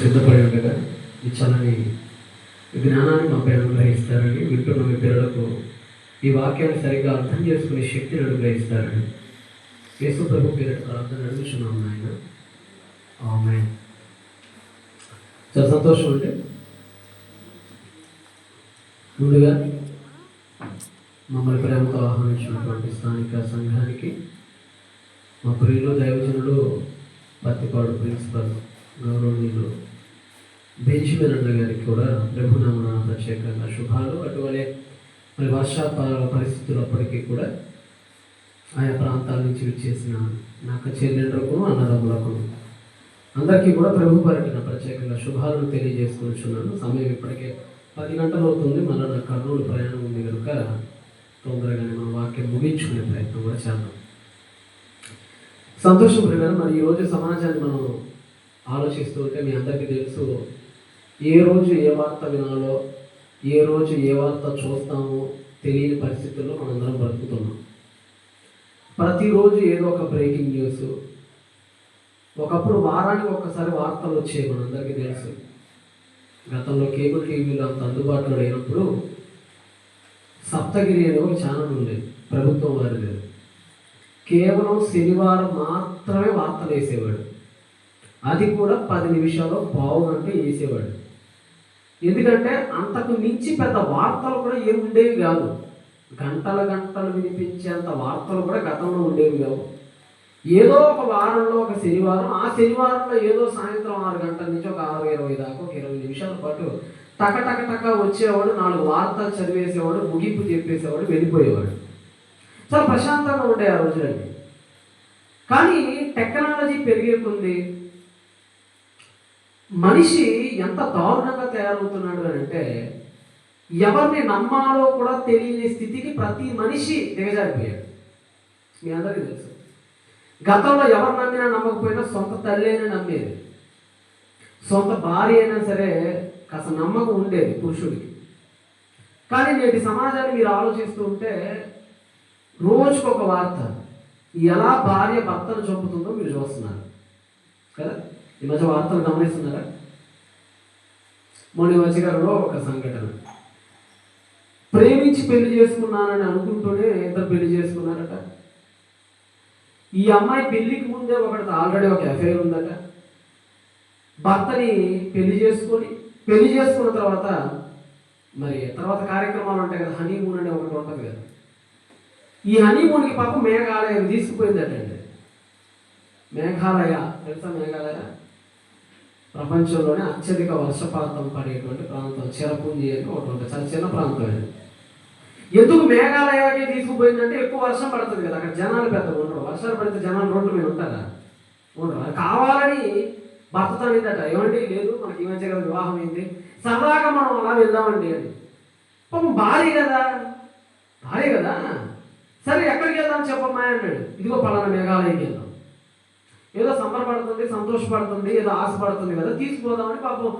సిద్ధపడి ఉండగా ఈ చల్లని జ్ఞానాన్ని మా పైన అనుగ్రహిస్తారని, వింటున్న మీ పిల్లలకు ఈ వాక్యాన్ని సరిగ్గా అర్థం చేసుకునే శక్తిని అనుగ్రహిస్తారని యేసు ప్రభు పేరిట ప్రార్థన అడుగుచున్నాం నాయన. ఆమేన్. చాలా సంతోషం అండి. ముందుగా మమ్మల్ని ప్రేమతో ఆహ్వానించినటువంటి స్థానిక సంఘానికి మా ప్రియులు దైవజనులు పత్తిపాడు ప్రిన్సిపల్ గౌరవనీయులు బెంజమిన్ అన్న గారికి కూడా ప్రభునామన ప్రత్యేకంగా శుభాలు. అటువలే మరి వర్షాపాల పరిస్థితులు అప్పటికీ కూడా ఆయా ప్రాంతాల నుంచి విచ్చేసిన నాకు చెల్లెండ్రకు అన్నదమ్ములకు అందరికీ కూడా ప్రభు పర్యటన ప్రత్యేకంగా శుభాలను తెలియజేసుకుంటున్నాను. సమయం ఇప్పటికే 10 గంటలు అవుతుంది. మళ్ళీ నాకు కర్నూలు ప్రయాణం ఉంది కనుక తొందరగానే మన వాక్యం ముగించుకునే ప్రయత్నం కూడా చేద్దాం. సంతోషం ప్రకారం మరి ఈరోజు సమాజాన్ని మనం ఆలోచిస్తూ ఉంటే మీ అందరికీ తెలుసు, ఏ రోజు ఏ వార్త వినాలో, ఏ రోజు ఏ వార్త చూస్తామో తెలియని పరిస్థితుల్లో మనందరం బ్రతుకుతున్నాం. ప్రతిరోజు ఏదో ఒక బ్రేకింగ్ న్యూస్. ఒకప్పుడు వారానికి ఒక్కసారి వార్తలు వచ్చాయి, మనందరికీ తెలుసు. గతంలో కేబుల్ టీవీలో అంత అందుబాటులో లేనప్పుడు సప్తగిరి అనే ఒక ఛానల్ ఉండేది, ప్రభుత్వం వారిది. కేవలం శనివారం మాత్రమే వార్తలు వేసేవాడు. అది కూడా 10 నిమిషాలు పావుగంట వేసేవాడు. ఎందుకంటే అంతకు మించి పెద్ద వార్తలు కూడా ఏమి ఉండేవి కాదు. గంటలు గంటలు వినిపించేంత వార్తలు కూడా గతంలో ఉండేవి కావు. ఏదో ఒక వారంలో ఒక శనివారం, ఆ శనివారంలో ఏదో సాయంత్రం 6 గంటల నుంచి ఒక 6:20 దాకా ఒక 20 నిమిషాల పాటు టక వచ్చేవాడు, 4 వార్తలు చదివేసేవాడు, ముగింపు చెప్పేసేవాడు, వెళ్ళిపోయేవాడు. చాలా ప్రశాంతంగా ఉండే ఆ రోజులన్నీ. కానీ టెక్నాలజీ పెరిగే కొద్ది మనిషి ఎంత దారుణంగా తయారవుతున్నాడు అని అంటే, ఎవరిని నమ్మాలో కూడా తెలియని స్థితికి ప్రతి మనిషి దిగజారిపోయాడు. మీ అందరికీ తెలుసు, గతంలో ఎవరు నమ్మినా నమ్మకపోయినా సొంత తల్లి అయినా నమ్మేది, సొంత భార్య అయినా సరే కాస్త నమ్మకం ఉండేది పురుషుడికి. కానీ నేటి సమాజాన్ని మీరు ఆలోచిస్తూ ఉంటే రోజుకొక వార్త, ఎలా భార్య భర్తను చంపుతుందో మీరు చూస్తున్నారు కదా. ఈ మధ్య వార్తలు గమనిస్తున్నారా? మొన్న మధ్యకాలంలో ఒక సంఘటన, ప్రేమించి పెళ్లి చేసుకున్నానని అనుకుంటూనే ఇద్దరు పెళ్లి చేసుకున్నారట. ఈ అమ్మాయి పెళ్లికి ముందే ఒకటి ఆల్రెడీ ఒక అఫైర్ ఉందట. భర్తని పెళ్లి చేసుకున్న తర్వాత మరి తర్వాత కార్యక్రమాలు ఉంటాయి కదా, హనీమూన్ అనే ఒకటి ఉంటుంది కదా. ఈ హనీమూన్కి పాపం మేఘాలయ తీసుకుపోయిందటండి. మేఘాలయ తెలుసా? మేఘాలయ ప్రపంచంలోనే అత్యధిక వర్షపాతం పడేటువంటి ప్రాంతం. చిరపుంజి అని ఒకటి ఉంటుంది, చాలా చిన్న ప్రాంతం. ఎందుకు మేఘాలయాకి తీసుకుపోయిందంటే ఎక్కువ వర్షం పడుతుంది కదా, అక్కడ జనాలు పెద్దగా ఉండరు. వర్షాలు పడితే జనాలు రోడ్ల మీద ఉంటారా? ఉండరు. కావాలని భర్తతో అయిందట, ఏమండి లేదు మనకి ఈ మధ్య కదా వివాహం అయింది, సరదాగా మనం అలా వెళ్దామండి అని. పాపం భార్య కదా, సరే ఎక్కడికి వెళ్దాం చెప్పమ్మా అన్నాడు. ఇదిగో పలానా మేఘాలయకి వెళ్దాం. ఏదో సంబరపడుతుంది, సంతోషపడుతుంది, ఏదో ఆశపడుతుంది కదా, తీసుకుపోదామని పాపం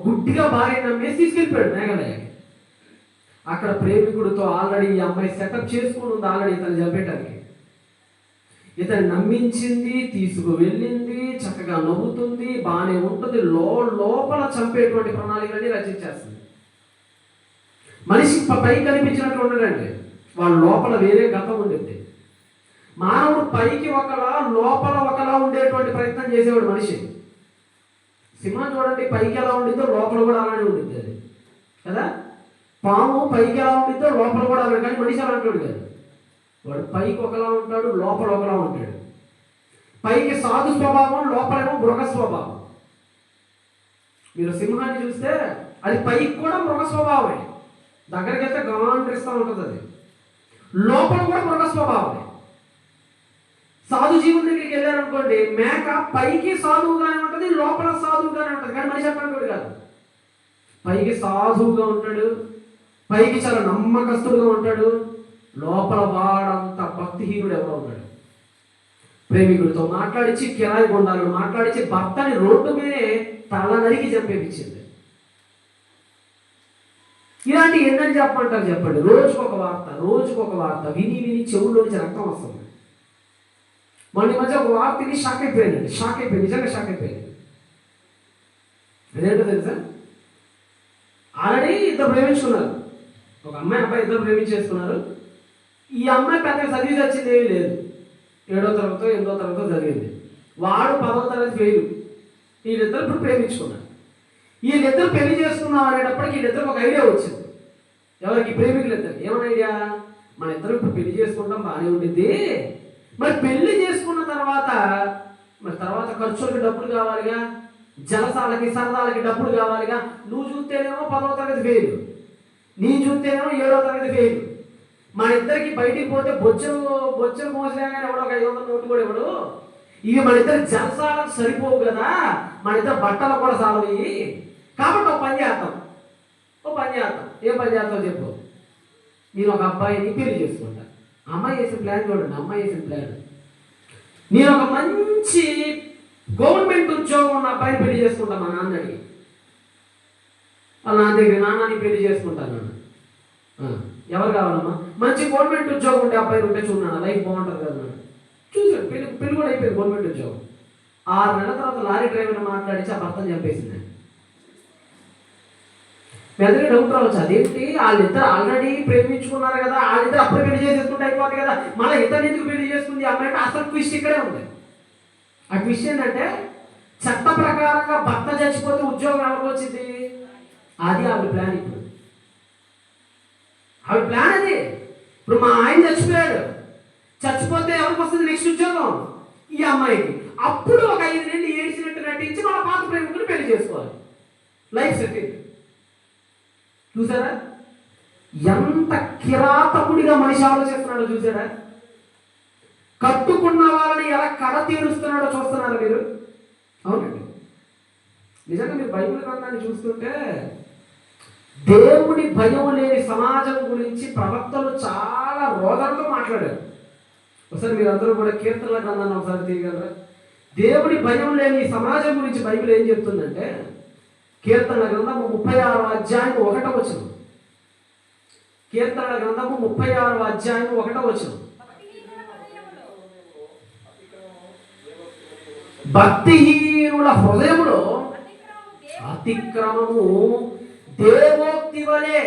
గుడ్డిగా భార్య నమ్మేసి తీసుకెళ్ళిపోయాడు మేఘాలయకి. అక్కడ ప్రేమికుడితో ఆల్రెడీ ఈ అమ్మాయి సెటప్ చేసుకుని ఉంది, ఆల్రెడీ ఇతను చంపేయటానికి. ఇతను నమ్మించింది, తీసుకువెళ్ళింది, చక్కగా నవ్వుతుంది, బాగానే ఉంటుంది, లోపల చంపేటువంటి ప్రణాళికలన్నీ రచించేస్తుంది. మనిషికి పై కనిపించినట్లు ఉండడండి, వాళ్ళ లోపల వేరే గతం ఉండింది. మానవుడు పైకి ఒకలా లోపల ఒకలా ఉండేటువంటి ప్రయత్నం చేసేవాడు మనిషి. సింహం చూడండి, పైకి ఎలా ఉండిద్దో లోపల కూడా అలానే ఉండిద్ది అది కదా. పాము పైకి ఎలా ఉండిద్దో లోపల కూడా అలానే, కానీ మనిషి అలా అంటాడు కాదు. వాడు పైకి ఒకలా ఉంటాడు, లోపల ఒకలా ఉంటాడు. పైకి సాధు స్వభావం, లోపలేమో మృగ స్వభావం. మీరు సింహాన్ని చూస్తే అది పైకి కూడా మృగ స్వభావమే, దగ్గరికి వెళ్తే గమాండ్రిస్తూ ఉంటుంది. అది లోపల కూడా మృగ స్వభావమే. సాధు జీవుల దగ్గరికి వెళ్ళారనుకోండి, మేక పైకి సాధువుగానే ఉంటుంది, లోపల సాధువుగానే ఉంటుంది. కానీ మనిషి అట్లాంటి కాదు. పైకి సాధువుగా ఉంటాడు, పైకి చాలా నమ్మకస్తుడుగా ఉంటాడు, లోపల వాడంత భక్తిహీనుడు ఎవరో ఉన్నాడు. ప్రేమికుడితో మాట్లాడించి, కిరాయి గుండాలను మాట్లాడించి, భర్తని రోడ్డు మీదే తల నరికి చంపేపించింది. ఇలాంటి ఎన్నని చెప్పమంటారు చెప్పండి? రోజుకొక వార్త విని చెవుల్లోంచి రక్తం వస్తుంది. మొన్న మధ్య ఒక వార్తని షాక్ అయిపోయింది, నిజంగా షాక్ అయిపోయింది. అదేంటో తెలుసా, ఆల్రెడీ ఇద్దరు ప్రేమించుకున్నారు, ఒక అమ్మాయి అబ్బాయి ఇద్దరు ప్రేమించేసుకున్నారు. ఈ అమ్మాయి పెద్దగా చదివి వచ్చింది ఏమీ లేదు, 7వ తరగతో 8వ తరగతో చదివింది, వాడు 10వ తరగతి ఫెయిల్. వీళ్ళిద్దరు ఇప్పుడు ప్రేమించుకున్నారు. వీళ్ళిద్దరు పెళ్లి చేసుకుందాం అనేటప్పటికి వీళ్ళిద్దరికి ఒక ఐడియా వచ్చింది. ఎవరికి? ప్రేమికులు ఇద్దరు. ఏమన్నా ఐడియా? మన ఇద్దరు ఇప్పుడు పెళ్లి చేసుకుంటాం బాగానే ఉండిద్ది, మరి పెళ్లి చేసుకున్న తర్వాత ఖర్చులకి డబ్బులు కావాలిగా, జలసాలకి సరదాలకి డబ్బులు కావాలిగా. నువ్వు చూస్తేనేమో 10వ తరగతి ఫెయిల్, నేను చూస్తేనేమో 7వ తరగతి ఫెయిల్. మన ఇద్దరికి బయటికి పోతే బొచ్చలు మోసలేగానే ఎవడో ఒక 500 నోటు కూడా ఎవడు. ఇవి మన ఇద్దరు జలసాలకు సరిపోవు కదా, మన ఇద్దరు బట్టలు కూడా సాలవి. కాబట్టి ఒక పని చేద్దాం. ఏం పని చేస్తావు చెప్పు. నేను ఒక అబ్బాయిని పెళ్లి చేసుకుంటా. అమ్మాయి వేసిన ప్లాన్ చూడండి, అమ్మాయి వేసిన ప్లాన్. నేను ఒక మంచి గవర్నమెంట్ ఉద్యోగం ఉన్న అబ్బాయిని పెళ్లి చేసుకుంటా. మా నాన్న అడిగి వాళ్ళ నాన్న దగ్గర, నాన్నని పెళ్లి చేసుకుంటాను. ఎవరు కావాలమ్మా? మంచి గవర్నమెంట్ ఉద్యోగం ఉంటే అబ్బాయి ఉంటే చూడన్నా, లైఫ్ బాగుంటుంది కదా. చూసాడు, పెళ్లి కూడా అయిపోయింది, గవర్నమెంట్ ఉద్యోగం. 6 నెలల తర్వాత లారీ డ్రైవర్ని మాట్లాడించి ఆ భర్తను చంపేసింది. పెద్దగా డౌట్ రావచ్చు, అదేంటి వాళ్ళిద్దరు ఆల్రెడీ ప్రేమించుకున్నారు కదా, వాళ్ళిద్దరు అప్పుడు పెళ్లి చేసేసుకుంటే అయిపోతుంది కదా, మళ్ళీ ఇద్దరు ఎందుకు పెళ్లి చేసుకుంది అమ్మాయి అంటే అసలు ట్విస్ట్ ఇక్కడే ఉంది. ఆ ట్విస్ట్ ఏంటంటే, చట్ట ప్రకారంగా భర్త చచ్చిపోతే ఉద్యోగం ఎవరికి వచ్చింది? అది ఆవిడ ప్లాన్. ఇప్పుడు ఆవిడ ప్లాన్ అది. ఇప్పుడు మా ఆయన చచ్చిపోతే ఎవరికి వస్తుంది నెక్స్ట్ ఉద్యోగం? ఈ అమ్మాయికి. అప్పుడు ఒక 5 నెలలు ఏడిసినట్టు నటించి మన పాత ప్రేమికుని పెళ్లి చేసుకోవాలి, లైఫ్ సెటిల్. చూసారా ఎంత కిరాతకుడిగా మనిషి ఆలోచిస్తున్నాడో? చూసారా కట్టుకున్న వాళ్ళని ఎలా కడ తీరుస్తున్నాడో చూస్తున్నారా మీరు? అవునండి, నిజంగా మీరు బైబిల్ గ్రంథాన్ని చూస్తుంటే దేవుని భయం లేని సమాజం గురించి ప్రవక్తలు చాలా రోదనతో మాట్లాడారు. ఒకసారి మీరు అందరూ కూడా కీర్తనల గ్రంథాన్ని ఒకసారి తీయగలరా? దేవుని భయం లేని సమాజం గురించి బైబిల్ ఏం చెప్తుందంటే, కీర్తనల గ్రంథము 36వ అధ్యాయం 1వ వచనం. కీర్తనల గ్రంథము 36వ అధ్యాయం 1వ వచనం. భక్తిహీనుల హృదయములో అతిక్రమము దేవోక్తి వలె.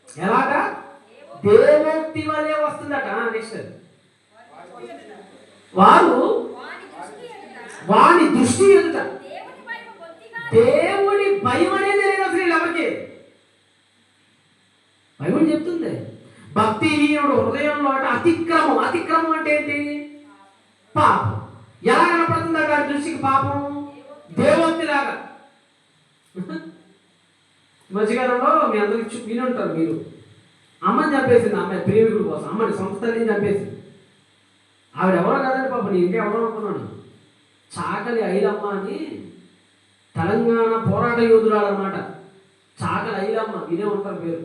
ఎలాగా? దేవోక్తి వలె వస్తుందట. నెక్స్ట్, వాని దృష్టి ఎదుట దేవుని భయం అనేది లేదు అసలు ఎవరికి. బైబిల్ చెప్తుంది భక్తిహీనుడు హృదయంలో అంటే అతిక్రమం అంటే ఏంటి? పాపం. ఎలా కనపడుతుంది వాడి దృష్టికి పాపం? దేవోక్తిలాగా. మధ్యకాలంలో మీ అందరికి విని ఉంటారు మీరు, అమ్మని చంపేసింది అమ్మాయి ప్రేమికుడి కోసం. అమ్మని సంస్థని చంపేసింది. ఆవిడ ఎవరో కదండి పాపం, నేను ఇంకెవరో అనుకున్నాను. చాకలి ఐలమ్మ అని తెలంగాణ పోరాట యోధురాలు అనమాట. చాకలి ఐలమ్మ, ఇదే ఉంటారు పేరు.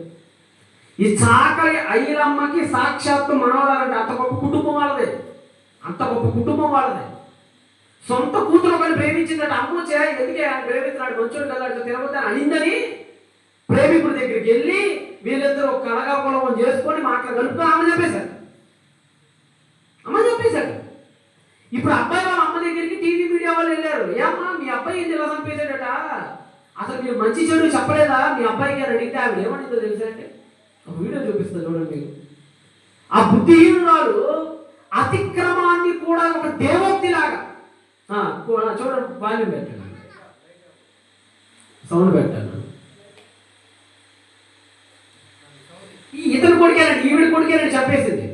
ఈ చాకలి ఐలమ్మకి సాక్షాత్తు మనవరాలంటే అంత గొప్ప కుటుంబం వాళ్ళదే. సొంత కూతురు ఒకరిని ప్రేమించిందట. అమ్మ ఎందుకే ఆయన ప్రేమిస్తున్నాడు, మంచోడు కదా, తిరగొద్దు అని అనిందని ప్రేమికుడి దగ్గరికి వెళ్ళి వీళ్ళిద్దరూ ఒక కలగా పొలం చేసుకొని మాటలు కలుపుకొని అమ్మ చెప్పేశాడు. ఇప్పుడు అబ్బాయి వాళ్ళ అమ్మ దగ్గరికి టీవీ మీడియా వాళ్ళు వెళ్ళారు. ఏమ్మా మీ అబ్బాయి ఏంటి ఇలా చంపేశాడట, అసలు మీరు మంచి చెడు చెప్పలేదా మీ అబ్బాయికి అని అడిగితే ఆవిడ ఏమనిందో తెలుసా అంటే, ఒక వీడియో చూపిస్తుంది చూడండి. ఆ బుద్ధిహీనురాలు అతిక్రమాన్ని కూడా ఒక దేవోక్తి లాగా చూడండి. వాల్యూమ్ పెట్టాను, సౌండ్ పెట్టాను. ఇతను కొడుకేనండి, ఈవిడ కొడుకేనండి చెప్పేసింది.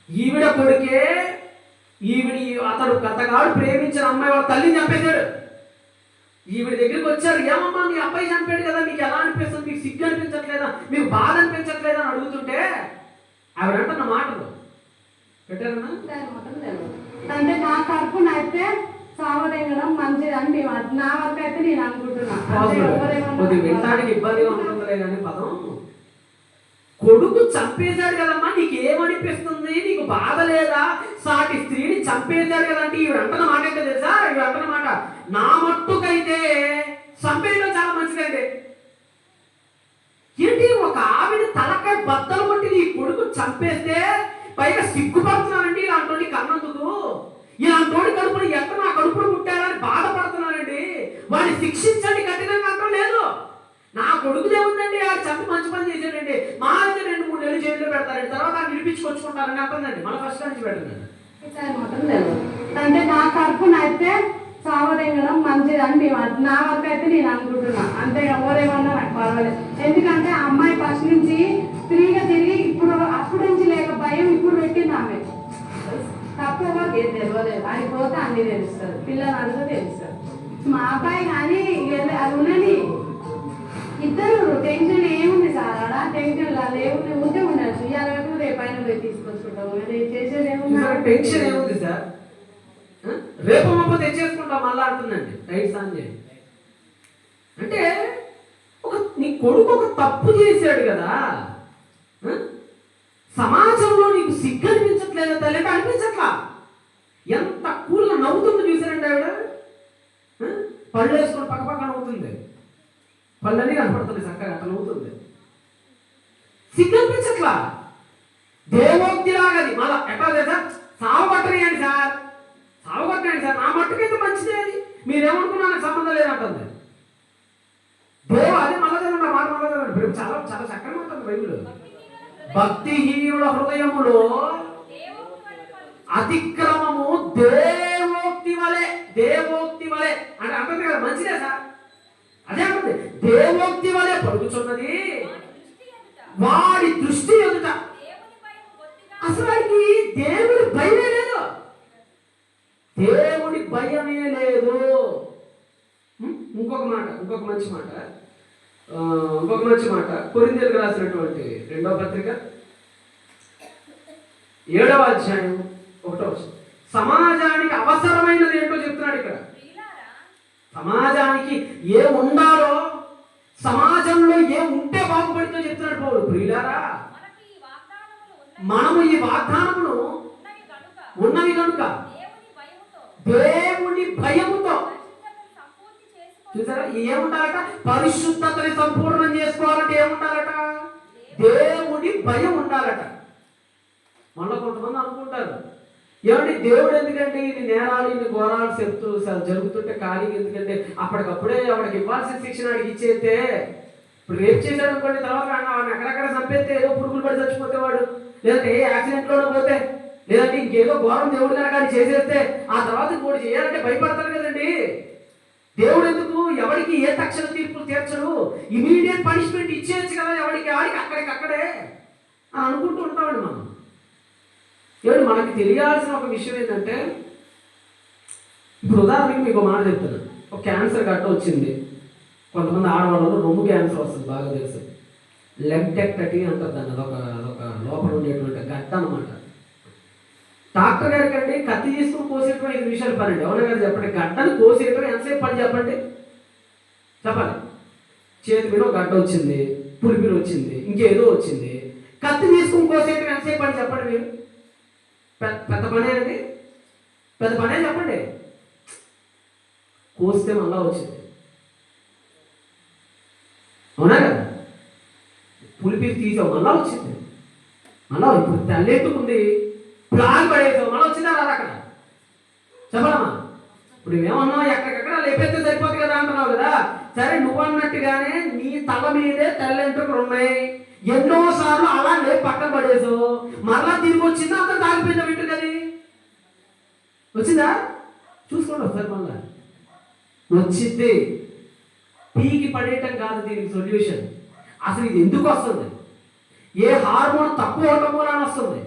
ఈవిడ కొడుకే, అతడు గతగాడు ప్రేమించిన అమ్మాయి వాళ్ళ తల్లిని చంపేశాడు. ఈవిడ దగ్గరికి వచ్చారు. ఏమమ్మా మీ అబ్బాయి చంపాడు కదా, మీకు ఎలా అనిపిస్తుంది, మీకు సిగ్గు అనిపించట్లేదా, మీకు బాధ అనిపించట్లేదా అని అడుగుతుంటే ఆవిడ అంటున్న మాటలు పెట్టారన్నా. అంటే నా తరపున అయితే సావదెంగడం మంచిదని మేము, నా వరకు అయితే నేను అనుకుంటున్నాను. వినడానికి ఇబ్బందిగా ఉంటుందిలే కానీ పదం, కొడుకు చంపేశాడు కదమ్మా, నీకేమనిపిస్తుంది, నీకు బాధ లేదా, సాటి స్త్రీని చంపేశాడు కదంటే ఈవిడ అంటున్న మాట ఏంటో తెలుసా? ఈవిడ అంటున్న మాట, నా మట్టుకైతే చంపేయడం చాలా మంచిదండి. ఏంటి, ఒక ఆవిడ తలకాయ బద్దలు కొట్టి నీ కొడుకు చంపేస్తే పైగా సిగ్గుపడుతున్నానండి, ఇలాంటి కన్నందుకు, ఇలాంటి కడుపుని ఎక్కడ నా కడుపును పుట్టారని బాధపడుతున్నానండి వాడిని శిక్షించండి కఠినంగా అంటాం లేదు. నా కొడుకు ఏముందండి, ఆ చంపి మంచి పని చేశాడండి, మా అయితే 2-3 నెలలు జైల్లో పెడతారండి, తర్వాత ఆయన నిలిపించుకొచ్చుకుంటారని అంటుందండి. మన ఫస్ట్ నుంచి పెట్టండి. అంటే నా తరఫున అయితే సావదెంగడం మంచిది అని మేము నా వరకు అయితే నేను అనుకుంటున్నా. అంతే, ఎవరేమన్నా నాకు పర్వాలేదు. ఎందుకంటే ఆ అమ్మాయి ఫస్ట్ నుంచి స్త్రీగా తిరిగి ఇప్పుడు అప్పుడు నుంచి లేక భయం ఇప్పుడు పెట్టింది ఆమె. తక్కువగా ఏం తెలియలేదు, అది పోతే అన్ని తెలుస్తుంది, పిల్లలు అడిగితే తెలుస్తుంది. మా అబ్బాయి కానీ అది ఉన్నది ఇద్దరు టెన్షన్ ఏముంది సార్, అలా టెన్షన్ ఏముంది ఉంటే ఉండొచ్చు, ఇవాళ రేపైనా పోయి తీసుకొచ్చుకుంటాము, చేసేది ఏముంది. టెన్షన్ ఏముంది సార్, రేపు మాప తెచ్చేసుకుంటాం మళ్ళా అంటుందండి. రైట్ సంజయ్ అంటే నీ కొడుకు ఒక తప్పు చేశాడు కదా, సమాజంలో నీకు సిగ్గు అనిపించట్లేదా తల్లి అంటే అనిపించట్లా. ఎంత కూల్గా నవ్వుతుంది చూసారండి ఆవిడ, పళ్ళు వేసుకొని పక్క నవ్వుతుంది, పళ్ళన్నీ కనపడుతుంది చక్కగా అట్లా నవ్వుతుంది. సిగ్గు అనిపించట్లా. దేవోక్తి లాగది మళ్ళా ఎట్లా చేసా సావగొట్టనియండి సార్, సావగొట్టండి సార్, నా మట్టుకైతే మంచిదే, అది మీరేమనుకున్నా నాకు సంబంధం లేదంటుంది. అదే మళ్ళా చదవండి, మాట మళ్ళా చదవండి, చాలా చాలా చక్కగా ఉంటుంది బైబిల్. భక్తిహీనుల హృదయములో అతిక్రమము దేవోక్తి వలె, దేవోక్తి వలె అంటే అంటుంది కదా, మంచిదే సార్, అదే అంటుంది. దేవోక్తి వలె పలుకుచున్నది వాడి దృష్టి ఎదుట. అసలు వాడికి దేవుడి భయమే లేదు, దేవుడి భయమే లేదు. ఇంకొక మంచి మాట కొరింథీయులకు రాసినటువంటి 2వ పత్రిక 7వ అధ్యాయం 1వ వచనం. సమాజానికి అవసరమైనది ఏంటో చెప్తున్నాడు ఇక్కడ. సమాజానికి ఏ ఉండాలో, సమాజంలో ఏ ఉంటే బాగుపడితో చెప్తున్నాడు పౌలు. ప్రియులారా, మనము ఈ వాగ్దానములు ఉన్నవి కనుక దేవుని భయముతో చూసారా, ఏముండాలట, పరిశుద్ధతని సంపూర్ణం చేసుకోవాలంటే ఏముండాలట, దేవుని భయం ఉండాలట. మళ్ళీ కొంతమంది అనుకుంటారు, ఏమంటే దేవుడు ఎందుకంటే ఇది నేరాలు ఇన్ని ఘోరాలు చెప్తూ జరుగుతుంటే ఖాళీ ఎందుకంటే అప్పటికప్పుడే ఆవిడకి ఇవ్వాల్సిన శిక్షణ అడిగి ఇచ్చేస్తే, ఇప్పుడు రేపు చేశాడు అనుకోండి, తర్వాత వాడిని అక్కడక్కడ చంపేస్తే ఏదో పురుగులు పడి చచ్చిపోతే వాడు, లేదంటే ఏ యాక్సిడెంట్లోనే పోతే, లేదంటే ఇంకేదో ఘోరం దేవుడు కనుక కానీ చేసేస్తే ఆ తర్వాత ఇంకోటి చేయాలంటే భయపడతారు కదండి. దేవుడు ఎందుకు ఎవరికి ఏ తక్షణ తీర్పులు తీర్చడు, ఇమీడియట్ పనిష్మెంట్ ఇచ్చేయచ్చు కదా ఎవరికి, ఆడికి అక్కడికక్కడే అని అనుకుంటూ ఉంటామండి మనం. ఏమంటే మనకి తెలియాల్సిన ఒక విషయం ఏంటంటే, ఇప్పుడు ఉదాహరణకి మీకు మాట చెప్తాను, ఒక క్యాన్సర్ గట్ట వచ్చింది, కొంతమంది ఆడవాళ్ళలో రొమ్ము క్యాన్సర్ వస్తుంది బాగా తెలుసు, లెంటెక్టటీ అంటారు దాన్ని, అదొక లోపల ఉండేటువంటి గడ్డ అనమాట. డాక్టర్ గారికి అండి కత్తి తీసుకుని కోసేయటం 5 నిమిషాలు పని అండి, అవునా గారు చెప్పండి. గడ్డను కోసేయటం ఎంతసేపు పని చెప్పండి, చెప్పాలి. చేతి మీద గడ్డ వచ్చింది, పులిపిరి వచ్చింది, ఇంకేదో వచ్చింది, కత్తి తీసుకుని కోసేయటం ఎంతసేపు పని చెప్పండి మీరు. పెద్ద పనే అండి, పెద్ద పనే చెప్పండి. కోస్తే మళ్ళా వచ్చింది, అవునా కదా. పులిపిరి తీసావు మళ్ళా వచ్చింది, మళ్ళా ఇప్పుడు తెల్లెట్టుకుంది ప్లాన్ పడేసావు మళ్ళీ వచ్చిందా రాదు అక్కడ, చెప్పడమ్మా. ఇప్పుడు నువ్వేమన్నావు, ఎక్కడికక్కడ లేపేస్తే సరిపోతుంది కదా అంటున్నావు కదా. సరే, నువ్వు అన్నట్టుగానే నీ తల మీదే తెల్లెంట్రుకలు ఉన్నాయి, ఎన్నోసార్లు అలా లేపు పక్కన పడేసావు, మరలా తిరిగి వచ్చిందా, అంతా తాగిపోయిందా వెంట్రుకది వచ్చిందా చూసుకోండి ఒకసారి. మళ్ళా వచ్చింది, పీకి పడేయటం కాదు దీనికి సొల్యూషన్. అసలు ఇది ఎందుకు వస్తుంది, ఏ హార్మోన్ తక్కువ అవటం వలన వస్తుంది,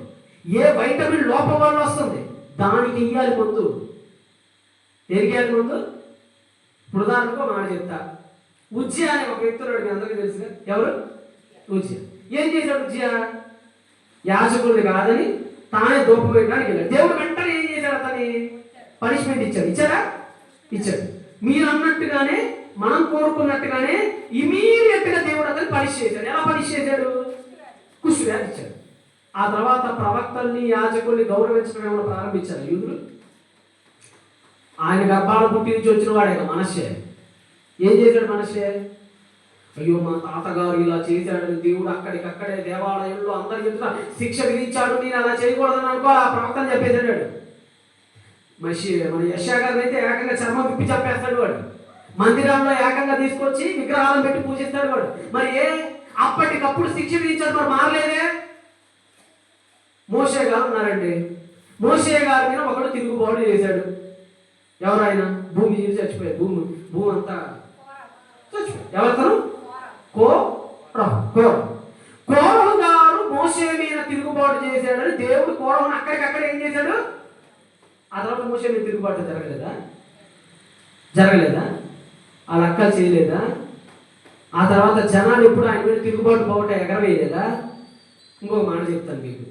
ఏ వైటమిన్ లోపం వల్ల వస్తుంది, దానికి ఇయ్యాలి ముందు. ఎరిగాలి ముందు. ఇప్పుడు ఉదాహరణకు మాట చెప్తా, ఉజ్జయ అనే ఒక వ్యక్తి ఉన్నాడు, మీ అందరికీ తెలుసుగా, ఎవరు? ఉజ్జయ. ఏం చేశాడు ఉజ్జయ? యాజకుడిని కాదని తానే దూపం పెట్టడానికి వెళ్ళాడు. దేవుడు వెంటనే ఏం చేశాడు, అతని పనిష్మెంట్ ఇచ్చాడా? ఇచ్చాడు. మీరు అన్నట్టుగానే, మనం కోరుకున్నట్టుగానే ఇమీడియట్గా దేవుడు అతను పనిష్ చేశాడు. ఎలా పనిష్ చేశాడు? కుష్ఠవ్యాధి ఇచ్చాడు. ఆ తర్వాత ప్రవక్తల్ని, యాజకుల్ని గౌరవించడం ఏమైనా ప్రారంభించారు యూదులు. ఆయన గర్భాల పుట్టి నుంచి వచ్చిన వాడే మనష్యే. ఏం చేశాడు మనష్యే? అయ్యో మా తాతగారు ఇలా చేశాడని దేవుడు అక్కడికక్కడే దేవాలయంలో అందరి ఎదుట శిక్ష విధించాడు, నేను అలా చేయకూడదని అనుకో ఆ ప్రవక్తని చెప్పేసాడు. మన యెషయా గారిని అయితే ఏకంగా చర్మం విప్పి చెప్పేస్తాడు వాడు. మందిరాల్లో ఏకంగా తీసుకొచ్చి విగ్రహాలను పెట్టి పూజిస్తాడు వాడు. మరి అప్పటికప్పుడు శిక్ష విధించాడు, మరి మారలేదే. మోషే గారు ఉన్నారండి. మోషే గారి మీద ఒకడు తిరుగుబాటు చేశాడు. ఎవరైనా భూమి తీసి చచ్చిపోయారు. భూమి అంతా చచ్చిపోయారు. ఎవరు? కోరహు గారు మోషే మీద తిరుగుబాటు చేశాడని దేవుడు కోరహుని అక్కడికక్కడ ఏం చేశాడు? ఆ తర్వాత మోషే మీద తిరుగుబాటు జరగలేదా? వాళ్ళ అక్కలు చేయలేదా? ఆ తర్వాత జనాలు ఎప్పుడు ఆయన మీద తిరుగుబాటు పోవటం ఎగరవేయలేదా? ఇంకొక మాట చెప్తాను మీకు.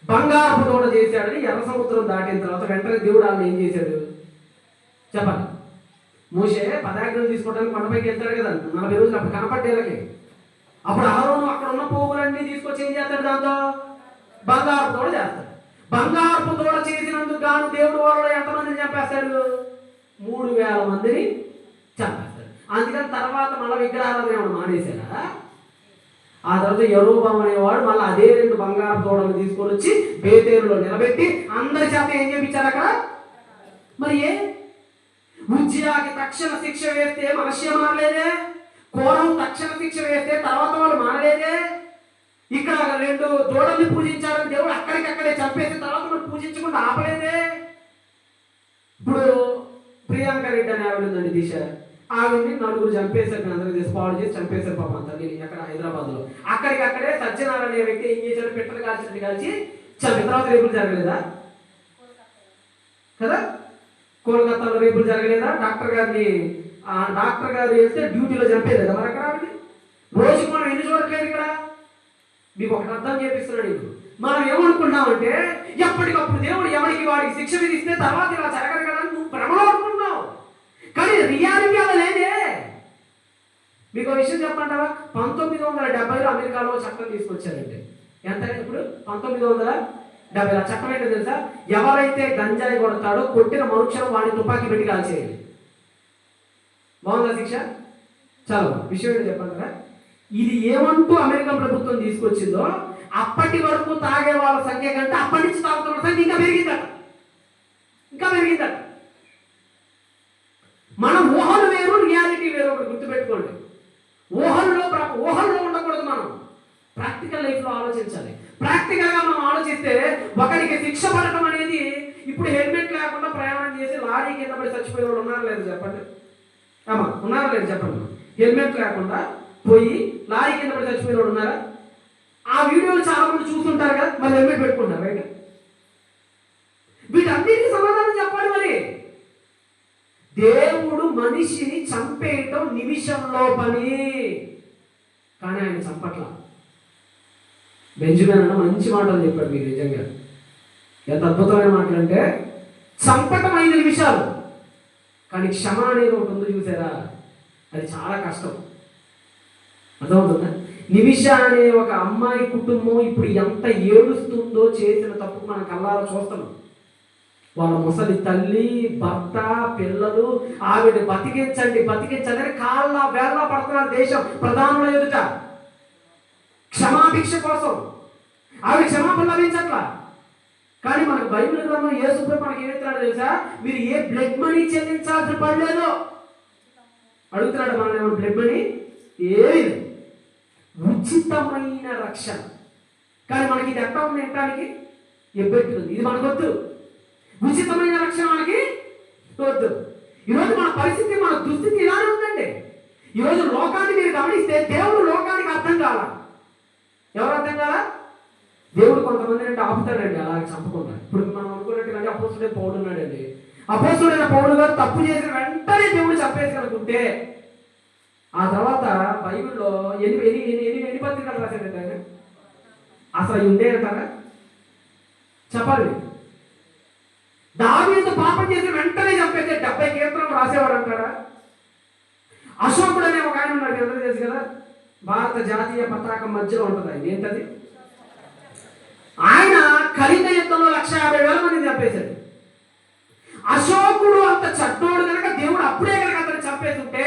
బంగారపు దూడ చేశాడని ఎర్ర సముద్రం దాటిన తర్వాత వెంటనే దేవుడు ఆయన ఏం చేశాడు చెప్పండి. మోషే పదాజ్ఞలు తీసుకోవడానికి కొండపైకి వెళ్తాడు కదా 40 రోజులు. అప్పుడు కనపట్టేళ్ళకి అప్పుడు అహరోను అక్కడ ఉన్న పోగులన్నీ తీసుకొచ్చి ఏం చేస్తాడు? దాంతో బంగారపు దూడ చేస్తాడు. బంగారపు దూడ చేసినందుకు గాను దేవుడు వాళ్ళలో ఎంతమందిని చంపేస్తాడు? 3000 మందిని చంపేస్తాడు. అందుకని తర్వాత మళ్ళీ విగ్రహాలను ఏమన్నా మానేశారా? ఆ తర్వాత యెరోబాము అనేవాడు మళ్ళీ అదే 2 బంగారపు దూడలు తీసుకొని వచ్చి బేతేలులో నిలబెట్టి అందరి చేత ఏం చేయించారు అక్కడ? మరి ఉజ్జియాకి తక్షణ శిక్ష వేస్తే మనస్య మారలేదే. కోరహు తక్షణ శిక్ష వేస్తే తర్వాత వాళ్ళు మారలేదే. ఇక్కడ 2 దూడల్ని పూజించాలని దేవుడు అక్కడికక్కడే చంపేసి తర్వాత మనం పూజించకుండా ఆపలేదే. ఇప్పుడు ప్రియాంక రెడ్డి అని ఆవిడ ఉందండి దిశ. ఆవిడ్ని 4 చంపేశారు. మీ అందరికీ తెలిసి పాడు చేసి చంపేశారు పాపం అంతా. అక్కడ హైదరాబాద్లో అక్కడికక్కడే సత్యనారాయణ అనే వ్యక్తి ఏం చేశాడు? పిట్టలు కాల్చి చంపి తర్వాత రేపులు జరగలేదా కదా? కోల్కతాలో రేపులు జరగలేదా? డాక్టర్ గారు వెళ్తే డ్యూటీలో చంపేలేదా? మరి అక్కడ ఆవిడ రోజుకు మనం ఎన్ని చూడట్లేదు. ఇక్కడ మీకు ఒకటి అర్థం చేపిస్తున్నాడు. మనం ఏమనుకున్నామంటే ఎప్పటికప్పుడు దేవుడు ఎవరికి వాడికి శిక్ష విధిస్తే తర్వాత ఇలా జరగదు కదా అని నువ్వు భ్రమలో అనుకున్నావు. కానీ రియాలిటీ అలా లేదే. మీకు విషయం చెప్పంటావా? 1970లో అమెరికాలో చట్టం తీసుకొచ్చారంటే ఎంత ఇప్పుడు 1970 చట్టం ఏంటో తెలుసా? ఎవరైతే గంజాయి కొడతాడో కొట్టిన మరుక్షణం వాడిని తుపాకీ పెట్టి కాల్చేయాలి. బాగుందా శిక్ష? చాలా విషయం ఏంటో చెప్పంటారా? ఇది ఏమంటూ అమెరికన్ ప్రభుత్వం తీసుకొచ్చిందో అప్పటి వరకు తాగే వాళ్ళ సంఖ్య కంటే అప్పటి నుంచి తాగుతున్న సంఖ్య ఇంకా పెరిగిందట. మన ఊహలు వేరు, రియాలిటీ వేరు. ఒకటి గుర్తుపెట్టుకోండి. ఊహల్లో ఉండకూడదు. మనం ప్రాక్టికల్ లైఫ్లో ఆలోచించాలి. ప్రాక్టికల్గా మనం ఆలోచిస్తే ఒకరికి శిక్ష పడటం అనేది, ఇప్పుడు హెల్మెట్ లేకుండా ప్రయాణం చేసి లారీ కింద పడి చచ్చిపోయే వాళ్ళు ఉన్నారా లేదు చెప్పండి? ఉన్నారా లేదు చెప్పండి? హెల్మెట్ లేకుండా పోయి లారీ కింద పడి చచ్చిపోయే వాళ్ళు ఉన్నారా? ఆ వీడియోలు చాలా మంది చూస్తుంటారు కదా, మరి హెల్మెట్ పెట్టుకుంటారు రైట్? వీటన్నిటికీ సమాధానం చెప్పాలి. మరి దేవుడు మనిషిని చంపేయటం నిమిషంలో పని, కానీ ఆయన చంపట్ల. బెంజమిన్ అన్న మంచి మాటలు చెప్పాడు మీకు. నిజంగా ఎంత అద్భుతమైన మాటలు అంటే, చంపటం 5 నిమిషాలు, కానీ క్షమ అనేది ఒకటి ఉంది చూసారా, అది చాలా కష్టం. అర్థమవుతుందా? నిమిష అనే ఒక అమ్మాయి కుటుంబం ఇప్పుడు ఎంత ఏడుస్తుందో చేసిన తప్పుకు మనం కళ్ళారా చూస్తున్నాం. వాళ్ళ ముసలి తల్లి, భర్త, పిల్లలు ఆవిడ బతికించండి అని కాళ్ళ వేళ్ళ పడుతున్నారు దేశం ప్రధానుల ఎదుట క్షమాభిక్ష కోసం. ఆవిడ క్షమాపణ లభించట్లా. కానీ మనకు బైబిల్ గ్రంథం యేసుప్రభు మనకి ఏమిస్తున్నాడు తెలుసా? మీరు ఏ బ్లడ్ మనీ చెల్లించాల్సిన పని లేదు అడుగుతున్నాడు. మనం ఏమన్నా బ్లడ్ మనీ ఏమి, ఉచితమైన రక్షణ. కానీ మనకి ఇది ఎట్లా ఉంది? ఎంటానికి ఎబ్బెట్టుకుంది. ఇది మనకొద్దు. ఉచితమైన రక్షణ మనకి వద్దు. ఈరోజు మన పరిస్థితి, మన దుస్థితి ఇలానే ఉందండి. ఈరోజు లోకాన్ని మీరు గమనిస్తే దేవుడు లోకానికి అర్థం కాల. ఎవరు అర్థం కాల? దేవుడు కొంతమంది అంటే ఆపుతాడండి అలాగే చంపకుండా. ఇప్పుడు మనం అనుకున్నట్టుగా అపోస్తుడైన పౌలు ఉన్నాడండి. అపోస్తుడైన పౌలు గారు తప్పు చేసిన వెంటనే దేవుడు చంపేసి అనుకుంటే, ఆ తర్వాత బైబిల్లో ఎన్ని పత్రికలు రాశాడంటే ఆయన అసలు ఉండే అంటారా? చెప్పాలి. దావీదు పాపం చేసి వెంటనే చంపేస్తే 70 కీర్తనలు రాసేవాడు అంటారా? అశోకుడు అనే ఒక ఆయన ఉన్నాడు, అందరూ తెలుసు కదా, భారత జాతీయ పతాకం మధ్యలో ఉంటుంది. ఆయన ఏంటది? ఆయన కళింగ యుద్ధంలో 150,000 మందిని చంపేశాడు. అశోకుడు అంత చట్టోడు కనుక దేవుడు అప్పుడే కనుక అతను చంపేస్తుంటే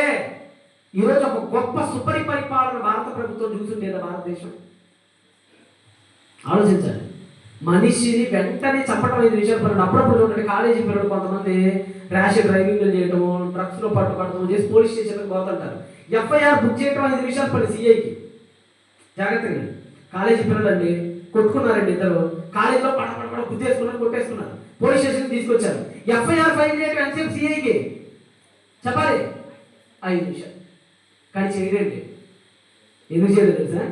ఈరోజు ఒక గొప్ప సుపరిపాలన భారత ప్రభుత్వం చూస్తుండేదా భారతదేశం? ఆలోచించాలి. మనిషిని వెంటనే చంపడం 5 నిమిషాలు పని. అప్పుడప్పుడు చూడండి కాలేజీ పిల్లలు కొంతమంది ర్యాష్ డ్రైవింగ్లు చేయటము, డ్రగ్స్లో పట్టుబడటం చేసి పోలీస్ స్టేషన్కి పోతుంటారు. ఎఫ్ఐఆర్ బుక్ చేయడం 5 నిమిషాలు పని సిఐకి. జాగ్రత్తగా కాలేజీ పిల్లలండి కొట్టుకున్నారండి, ఇద్దరు కాలేజీలో పడపడ గుద్దేసుకున్నారు, కొట్టేసుకున్నారు, పోలీస్ స్టేషన్కి తీసుకొచ్చారు. ఎఫ్ఐఆర్ ఫైల్ చేయడం ఎంతసేపు సిఐకి చెప్పాలి 5 నిమిషాలు. కానీ చేయడండి. ఎందుకు చేయలేదు తెలుసా?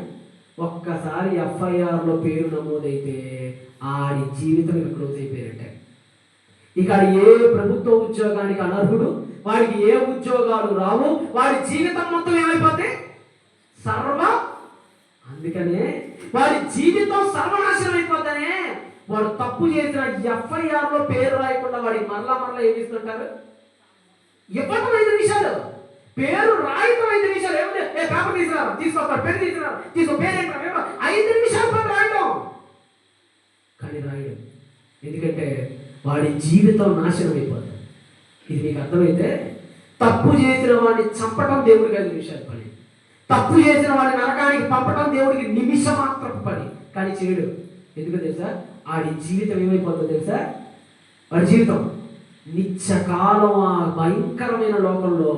ఒక్కసారి ఎఫ్ఐఆర్లో పేరు నమోదైతే ఆడి జీవితం ఇక క్లోజ్ అయిపోయినట్టే. ఇక ఏ ప్రభుత్వ ఉద్యోగానికి అనర్హుడు, వాడికి ఏ ఉద్యోగాలు రావు, వాడి జీవితం మొత్తం ఏమైపోతే అందుకనే వాడి జీవితం సర్వనాశనం అయిపోతానే. వాడు తప్పు చేసిన ఎఫ్ఐఆర్లో పేరు రాయకుండా వాడికి మరలా ఏమి ఇస్తుంటారు? ఇవ్వటం 5 నిమిషాలు, పేరు రాయటం 5 నిమిషాలు. ఏముంది, పేపర్ తీసుకురారు, తీసుకోవాలి, పెళ్లి తీసుకురారు, పేరు 5 నిమిషాలు పని రాయటం. కానీ రాయడం ఎందుకంటే వాడి జీవితం నాశనం అయిపోతుంది. ఇది మీకు అర్థమైతే తప్పు చేసిన వాడిని చంపటం దేవుడికి 5 నిమిషాలు పని, తప్పు చేసిన వాడిని నరకానికి పంపటం దేవుడికి నిమిషం మాత్రపు పని. కానీ చేయడు. ఎందుకు తెలుసా? వాడి జీవితం ఏమైపోతుందో తెలుసా? వాడి జీవితం నిత్యకాలం ఆ భయంకరమైన లోకంలో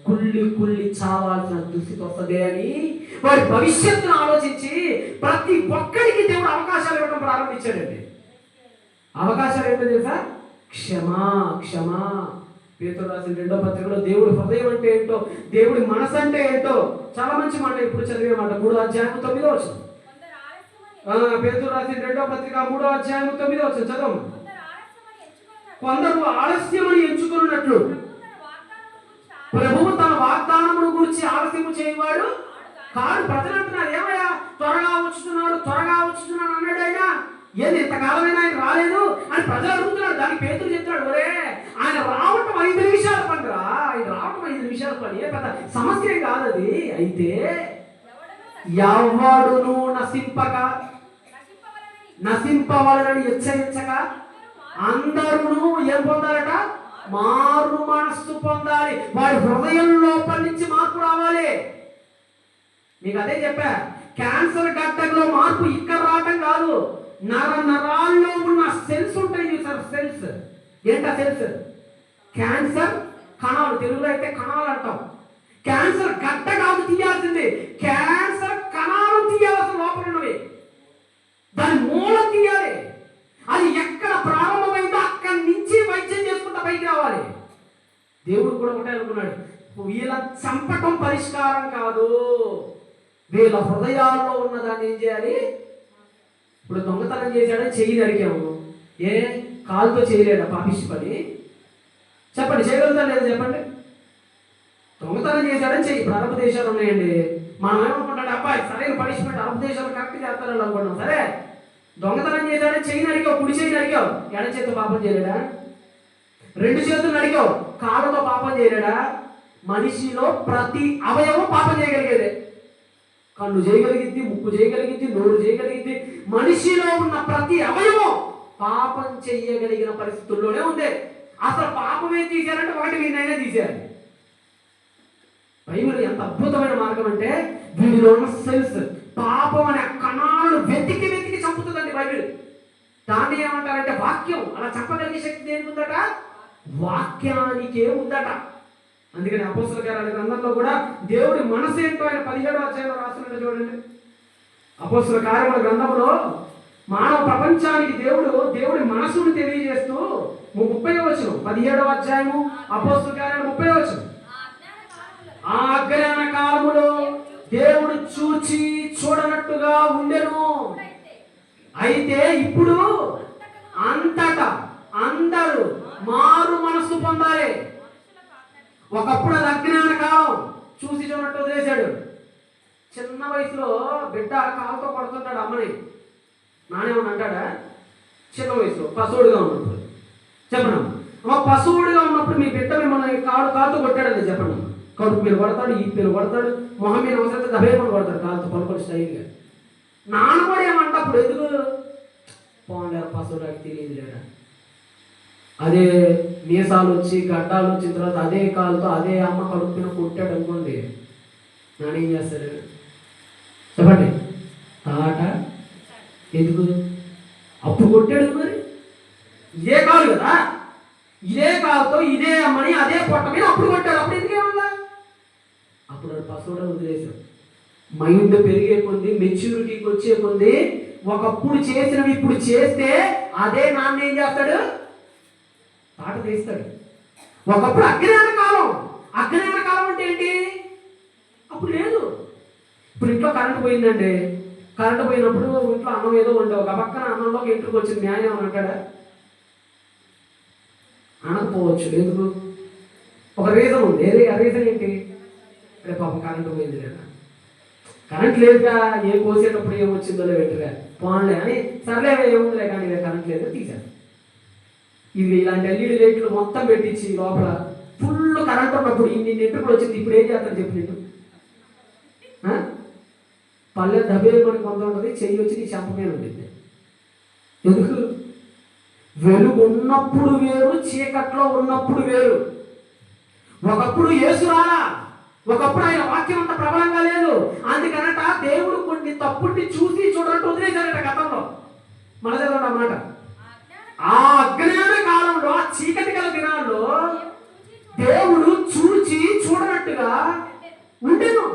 కుళ్ళి చావాల్సిన దుస్థితి వస్తుంది అని వాడి భవిష్యత్తును ఆలోచించి ప్రతి ఒక్కరికి దేవుడు అవకాశాలు ఇవ్వడం ప్రారంభించాడండి. అవకాశాలు ఏంటో తెలుసా? క్షమా. పేతురు రాసిన 2వ పత్రికలో దేవుడి హృదయం అంటే ఏంటో, దేవుడి మనసు అంటే ఏంటో చాలా మంచి మాట ఇప్పుడు చదివే మాట. 3వ అధ్యాయం 9వ వచనం. పేతురు రాసిన 2వ పత్రిక 3వ అధ్యాయం 9వ వచనం చదవం. కొందరు ఆలస్యమని ఎంచుకున్నట్లు ప్రభువు తన వాగ్దానమును గురించి ఆలస్యము చేయవాడు కాడు. ప్రజలు అంటున్నారు, ఏమయ్యా త్వరగా వచ్చుతున్నాడు అన్నాడు. ఏంది ఇంతకాలమైనా ఆయన రాలేదు అని ప్రజలు అడుగుతున్నాడు. దానికి పేతురు చెప్తున్నాడు, ఒరే ఆయన రావటం 5 నిమిషాల పనిరా, ఆయన రావటం 5 నిమిషాల పని, పెద్ద సమస్య కాదు అది. అయితే ఎవడును నశింపవలనని హెచ్చరించక అందరూ ఏం పొందాలట? మారు మనస్సు పొందాలి. వాడి హృదయం లోపల నుంచి మార్పు రావాలి. మీకు అదే చెప్పా, క్యాన్సర్ గడ్డలో మార్పు ఇక్కడ రావటం కాదు, నరాల్లో ఉన్న సెల్స్ ఉంటాయి చూసారు, సెల్స్. ఏంటా సెల్స్? క్యాన్సర్ కణాలు, తెలుగులో అయితే కణాలు అంటాం. క్యాన్సర్ గడ్డ కాదు తీయాల్సింది, క్యాన్సర్ కణాలు తీయాల్సిన లోపల ఉన్నవి. దాని మూలం తీయాలి. అది ఎక్కడ ప్రారంభమైందో అక్కడి నుంచి వైద్యం చేసుకుంటా పైకి రావాలి. దేవుడు కూడా ఒకటే అనుకున్నాడు, వీళ్ళ చంపటం పరిష్కారం కాదు, వీళ్ళ హృదయాల్లో ఉన్నదాన్ని ఏం చేయాలి? ఇప్పుడు దొంగతనం చేశాడని చెయ్యి నరికాము, ఏ కాలుతో చేయలేడా పాపిష్టి పని? చెప్పండి, చేయగలుగుతా లేదా చెప్పండి? దొంగతనం చేశాడని చెయ్యి. ఇప్పుడు అరబ్ దేశాలు ఉన్నాయండి, మనం ఏమనుకుంటాడు, అబ్బాయి సరైన పనిష్మెంట్ అరబ్ దేశాలు కరెక్ట్ చేస్తారని అనుకుంటాం. సరే, దొంగతనం చేశాడని చెయ్యి నరికావు, కుడి చెయ్యి నరికావు, ఎడ చేతితో పాపం చేయలేడా? 2 చేతులు నరికావు, కాళ్ళతో పాపం చేయలేడా? మనిషిలో ప్రతి అవయవం పాపం చేయగలిగేదే. కన్ను చేయగలిగింది, ముక్కు చేయగలిగింది, నోరు చేయగలిగింది. మనిషిలో ఉన్న ప్రతి అవయవం పాపం చెయ్యగలిగిన పరిస్థితుల్లోనే ఉంది. అసలు పాపమే తీశారంటే ఒకటి వీడినైనా తీసేయాలి. బైబిల్ ఎంత అద్భుతమైన మార్గం అంటే, వీడిలో ఉన్న సెల్స్, పాపం అనే కణాలను వెతికి చంపుతుందండి బైబిల్. దాన్ని ఏమంటారంటే వాక్యం. అలా చంపగలిగే శక్తి దేనికి ఉందట? వాక్యానికే ఉందట. అందుకని అపోస్తలుల కార్యాల గ్రంథంలో కూడా దేవుడి మనసు ఏంటో ఆయన 17వ అధ్యాయంలో రాస్తున్నట్టు చూడండి. అపోస్తలుల కార్యాల గ్రంథంలో మానవ ప్రపంచానికి దేవుడి మనసును తెలియజేస్తూ 30వ వచనం, 17వ అధ్యాయము అపోస్తలుల కార్యాల 30వ వచనం. ఆ అజ్ఞాన కాలములో దేవుడు చూచి చూడనట్టుగా ఉండెను. అయితే ఇప్పుడు అంతటా అందరూ మారు మనస్సు పొందాలి. ఒకప్పుడు అది అజ్ఞాన కాలం, చూసి చూడట్టు వదిలేశాడు. చిన్న వయసులో బిడ్డ కాలుతో పడుతుంటాడు అమ్మని, నానేమని అంటాడా? చిన్న వయసులో పశువుడిగా ఉన్నప్పుడు చెప్పండి, పశువుడిగా ఉన్నప్పుడు మీ బిడ్డ మిమ్మల్ని కాలుతో కొట్టాడని చెప్పండి. కడుపు మీద కొడతాడు, ఈ మీద కొడతాడు, మొహం మీద అవసరం దభేమని కొడతాడు కాలుతో పలుకొని స్టైల్గా. నాన్న కూడా ఏమంటప్పుడు ఎందుకు పోలే పశువులకు తెలియదు లేడా? అదే మీసాలు వచ్చి గడ్డాలు వచ్చిన తర్వాత అదే కాలుతో అదే అమ్మ కడుపున కొట్టాడు అనుకోండి, నానేం చేస్తాడు చెప్పండి? తాట ఎందుకు? అప్పుడు కొట్టాడు మరి. ఇదే కాదు కదా, ఇదే కాలుతో ఇదే అమ్మని అదే పొట్ట మీద అప్పుడు కొట్టాడు. అప్పుడు ఎందుకేమన్నా? అప్పుడు పశువుడే వదిలేశాడు. మైండ్ పెరిగే కొద్ది, మెచ్యూరిటీకి వచ్చే కొద్ది, ఒకప్పుడు చేసినవి ఇప్పుడు చేస్తే అదే నాన్న ఏం చేస్తాడు? తాట తీస్తాడు. ఒకప్పుడు అజ్ఞాన కాలం. అజ్ఞాన కాలం అంటే ఏంటి? అప్పుడు లేదు. ఇప్పుడు ఇంట్లో కరెంటు పోయిందండి. కరెంటు పోయినప్పుడు ఇంట్లో అన్నం ఏదో ఉండవు, ఒక పక్కన అన్నంలోకి ఇంటికి వచ్చింది, న్యాయం అని అంటాడా? అనకపోవచ్చు. ఎందుకు? ఒక రీజన్ ఉంది. ఆ రీజన్ ఏంటి? రే పాపం కరెంటు పోయింది లేదా, కరెంట్ లేదుగా, ఏ కోసేటప్పుడు ఏమొచ్చిందో వెంటగా పోన్లే అని సర్లే ఏముందిలే కానీ కరెంట్ లేదు తీశారు. ఇవి ఇలాంటి ఎల్ఈడి లైట్లు మొత్తం పెట్టించి లోపల ఫుల్ కరెంట్ ఉన్నప్పుడు ఇన్ని నెట్టుకుడు వచ్చింది. ఇప్పుడు ఏం చేస్తారు చెప్పు నీకు? పల్లె దబేలు మనకి కొంత ఉంటుంది, చెయ్యి వచ్చి నీ చెంప మీద ఉంటుంది. ఎందుకు? వెలుగు ఉన్నప్పుడు వేరు, చీకట్లో ఉన్నప్పుడు వేరు. ఒకప్పుడు యేసు రాలా, ఒకప్పుడు ఆయన వాక్యం అంత ప్రబలంగా లేదు. అందుకనట దేవుడు కొన్ని తప్పుల్ని చూసి చూడటం వదిలేశారట గతంలో. మన చదవండి అన్నమాట. ఆ అజ్ఞాన కాలంలో, ఆ చీకటి గల దినాల్లో దేవుడు చూచి చూడనట్టుగా ఉండెను.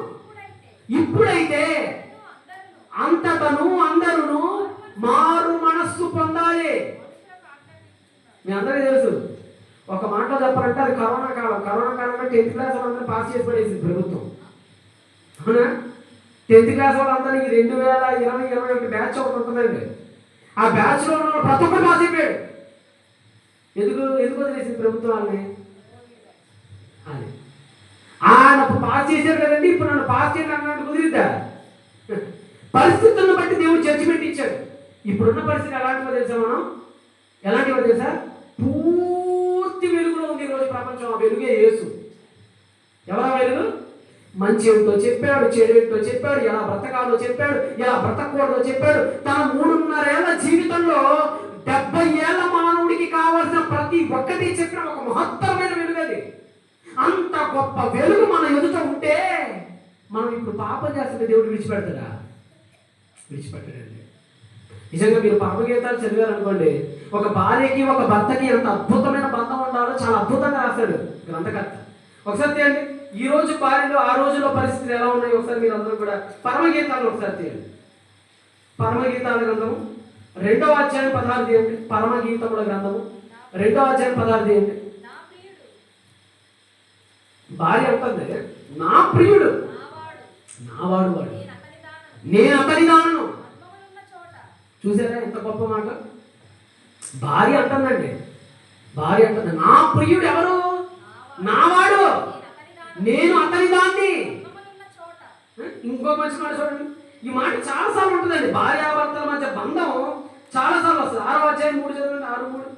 ఇప్పుడైతే అంతటను అందరూ మారు మనస్సు పొందాలి. మీ అందరికీ తెలుసు. ఒక మాటలో చెప్పాలంటే అది కరోనా కాలం. కరోనా కాలంలో 10th క్లాస్ వాళ్ళందరూ పాస్ చేసి పడేసింది ప్రభుత్వం. అవునా? 10th క్లాస్ వాళ్ళందరికీ 2020-21 బ్యాచ్ ఒకటి ఉంటుందండి. ఆ బ్యాచ్లో ఉన్న ప్రతి ఒక్కరు పాస్ అయిపోయాడు. ఎందుకు వదిలేసింది ప్రభుత్వం వాళ్ళని? అది ఆయన పాస్ చేశారు కదండి, ఇప్పుడు నన్ను పాస్ చేయడం అన్నట్టు కుదిరిద్దా? పరిస్థితులను బట్టి దేవుడు జడ్జిమెంట్ ఇచ్చాడు. ఇప్పుడున్న పరిస్థితి ఎలాంటివో తెలుసా? మనం ఎలాంటివో తెలుసా? పూర్తి వెలుగులో ఉంది ఈరోజు ప్రపంచం. ఆ వెలుగే యేసు. ఎవరా వెలుగు? మంచి ఏంటో చెప్పాడు, చెడు ఏంటో చెప్పాడు, ఎలా బ్రతకాలో చెప్పాడు, ఎలా బ్రతకూడదో చెప్పాడు. తన 3.5 ఏళ్ల జీవితంలో 70 ఏళ్ల మానవుడికి కావాల్సిన ప్రతి ఒక్కటి చెప్పిన ఒక మహత్తరమైన వెలుగు అది. అంత గొప్ప వెలుగు మన ఎదుట ఉంటే మనం ఇప్పుడు పాపం చేస్తుంటే దేవుడు విడిచిపెడతాడా? విడిచిపెట్టాడండి. నిజంగా మీరు పాపగీతాలు చదివారనుకోండి, ఒక భార్యకి ఒక భర్తకి ఎంత అద్భుతమైన బంధం ఉండాలో చాలా అద్భుతంగా రాస్తాడు గ్రంథకర్త. ఒకసారి తీయండి, ఈ రోజు భార్యలు ఆ రోజులో పరిస్థితులు ఎలా ఉన్నాయో ఒకసారి మీరు అందరూ కూడా పరమగీతాలు ఒకసారి తీయండి. పరమగీతాల గ్రంథము 2వ అధ్యాయం 16 తీయండి. పరమగీతముల గ్రంథము 2వ అధ్యాయం 16 తీయండి. భార్య అంటుంది, నా ప్రియుడు నావాడు వాడు, నేను అతని దానను. చూసారా ఎంత గొప్ప మాట? భార్య అంటుందండి, భార్య అంటుంది నా ప్రియుడు ఎవరు? నావాడు, నేను అతని దాన్ని. ఇంకో మంచి మాట చూడండి, ఈ మాట చాలాసార్లు ఉంటుందండి. భార్యాభర్తల మధ్య బంధం చాలాసార్లు వస్తుంది. 6వ అధ్యాయం 3 చదవండి. 6:3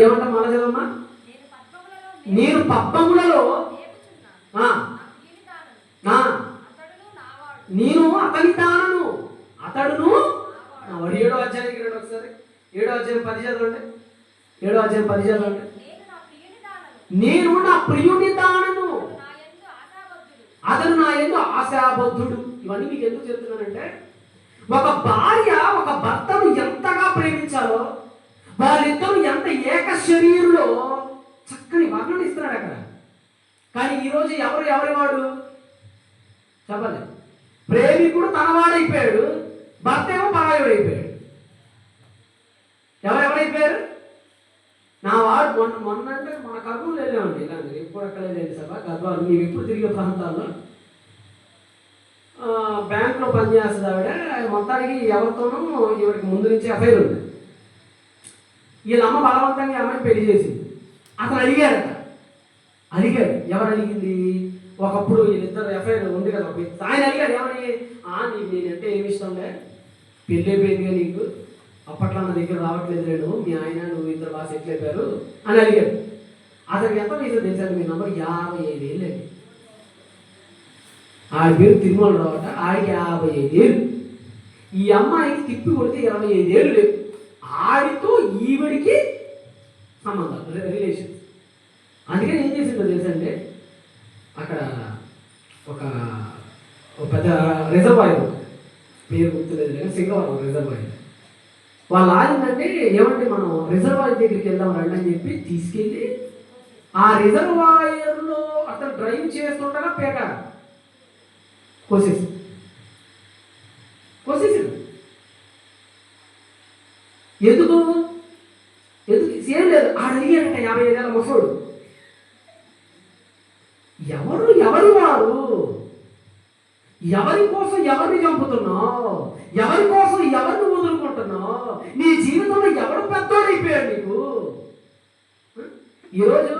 ఏమంటా మళ్ళా చదవమ్మా. నేను పద్మములలో నేను అతని తానను, అతడును వాడు. 7వ అధ్యాయానికి రండి ఒకసారి. 7వ అధ్యాయం 10 చదవండి. 7వ అధ్యాయం 10 చదవండి. నేను నా ప్రియుని దానను, అతను నా యందు ఆశాబద్ధుడు. ఇవన్నీ మీకు ఎందుకు చెప్తున్నానంటే, ఒక భార్య ఒక భర్తను ఎంతగా ప్రేమించాలో, వాళ్ళిద్దరూ ఎంత ఏక శరీరులో చక్కని వర్ణన ఇస్తున్నాడు అక్కడ. కానీ ఈరోజు ఎవరి వాడు చెప్పలేదు. ప్రేమికుడు తనవాడైపోయాడు, భర్త ఏమో పరాయుడైపోయాడు. ఎవరెవరైపోయారు? నా వాడు. మొన్న అంటే మన కర్నూలు వెళ్ళామండి. ఇలాంటి ఎప్పుడు అక్కడ లేదు సభ గర్భాలు. మేము ఎప్పుడు తిరిగే ప్రాంతాల్లో బ్యాంకులో పనిచేస్తుంది ఆవిడ. మొత్తానికి ఎవరితోనూ ఈవిడికి ముందు నుంచి అఫైర్ ఉంది. వీళ్ళ అమ్మ బలవంతంగా ఈ అమ్మాయిని పెళ్లి చేసింది. అతను అడిగాడు. ఎవరు అడిగింది? ఒకప్పుడు వీళ్ళిద్దరు ఎఫ్ఐఆర్ ఉంది కదా, ఆయన అడిగాడు ఏమని? నీకు నేనంటే ఏమి ఇష్టంలే, పెళ్ళి అయిపోయిందిగా నీకు, అప్పట్లో నా దగ్గర రావట్లేదు లేడు, మీ ఆయన నువ్వు ఇద్దరు బాగా సెటిల్ అయిపోయారు అని అడిగాడు. అతనికి ఎంత వయసు తెలిసాడు? మీ నంబర్ 55 ఏళ్ళండి. ఆడి పేరు తిరుమల రావట, ఆడికి 55 ఏళ్ళు. ఈ అమ్మాయికి తిప్పి కొడితే 25 ఏళ్ళు లేవు. ఆడితో ఈవిడికి సంబంధాలు, రిలేషన్. అందుకని ఏం చేసిందో తెలుసంటే, అక్కడ ఒక పెద్ద రిజర్వాయర్, పేరు గుర్తులేదు కానీ సింగవరం రిజర్వాయర్. వాళ్ళు ఆగిందంటే ఏమంటే మనం రిజర్వాయర్ దగ్గరికి వెళ్దాం రండి అని చెప్పి తీసుకెళ్ళి ఆ రిజర్వాయర్లో అతను డ్రైవ్ చేస్తుండగా పేక కోసేసి ఎందుకు ఏం లేదు. ఆడ అడిగాడంట 55 ఏళ్ళ ముసోడు, ఎవరు వారు, ఎవరి కోసం ఎవరిని చంపుతున్నావు, ఎవరి కోసం ఎవరిని వదులుకుంటున్నావు, నీ జీవితంలో ఎవరు పెద్దోడైపోయాడు నీకు? ఈరోజు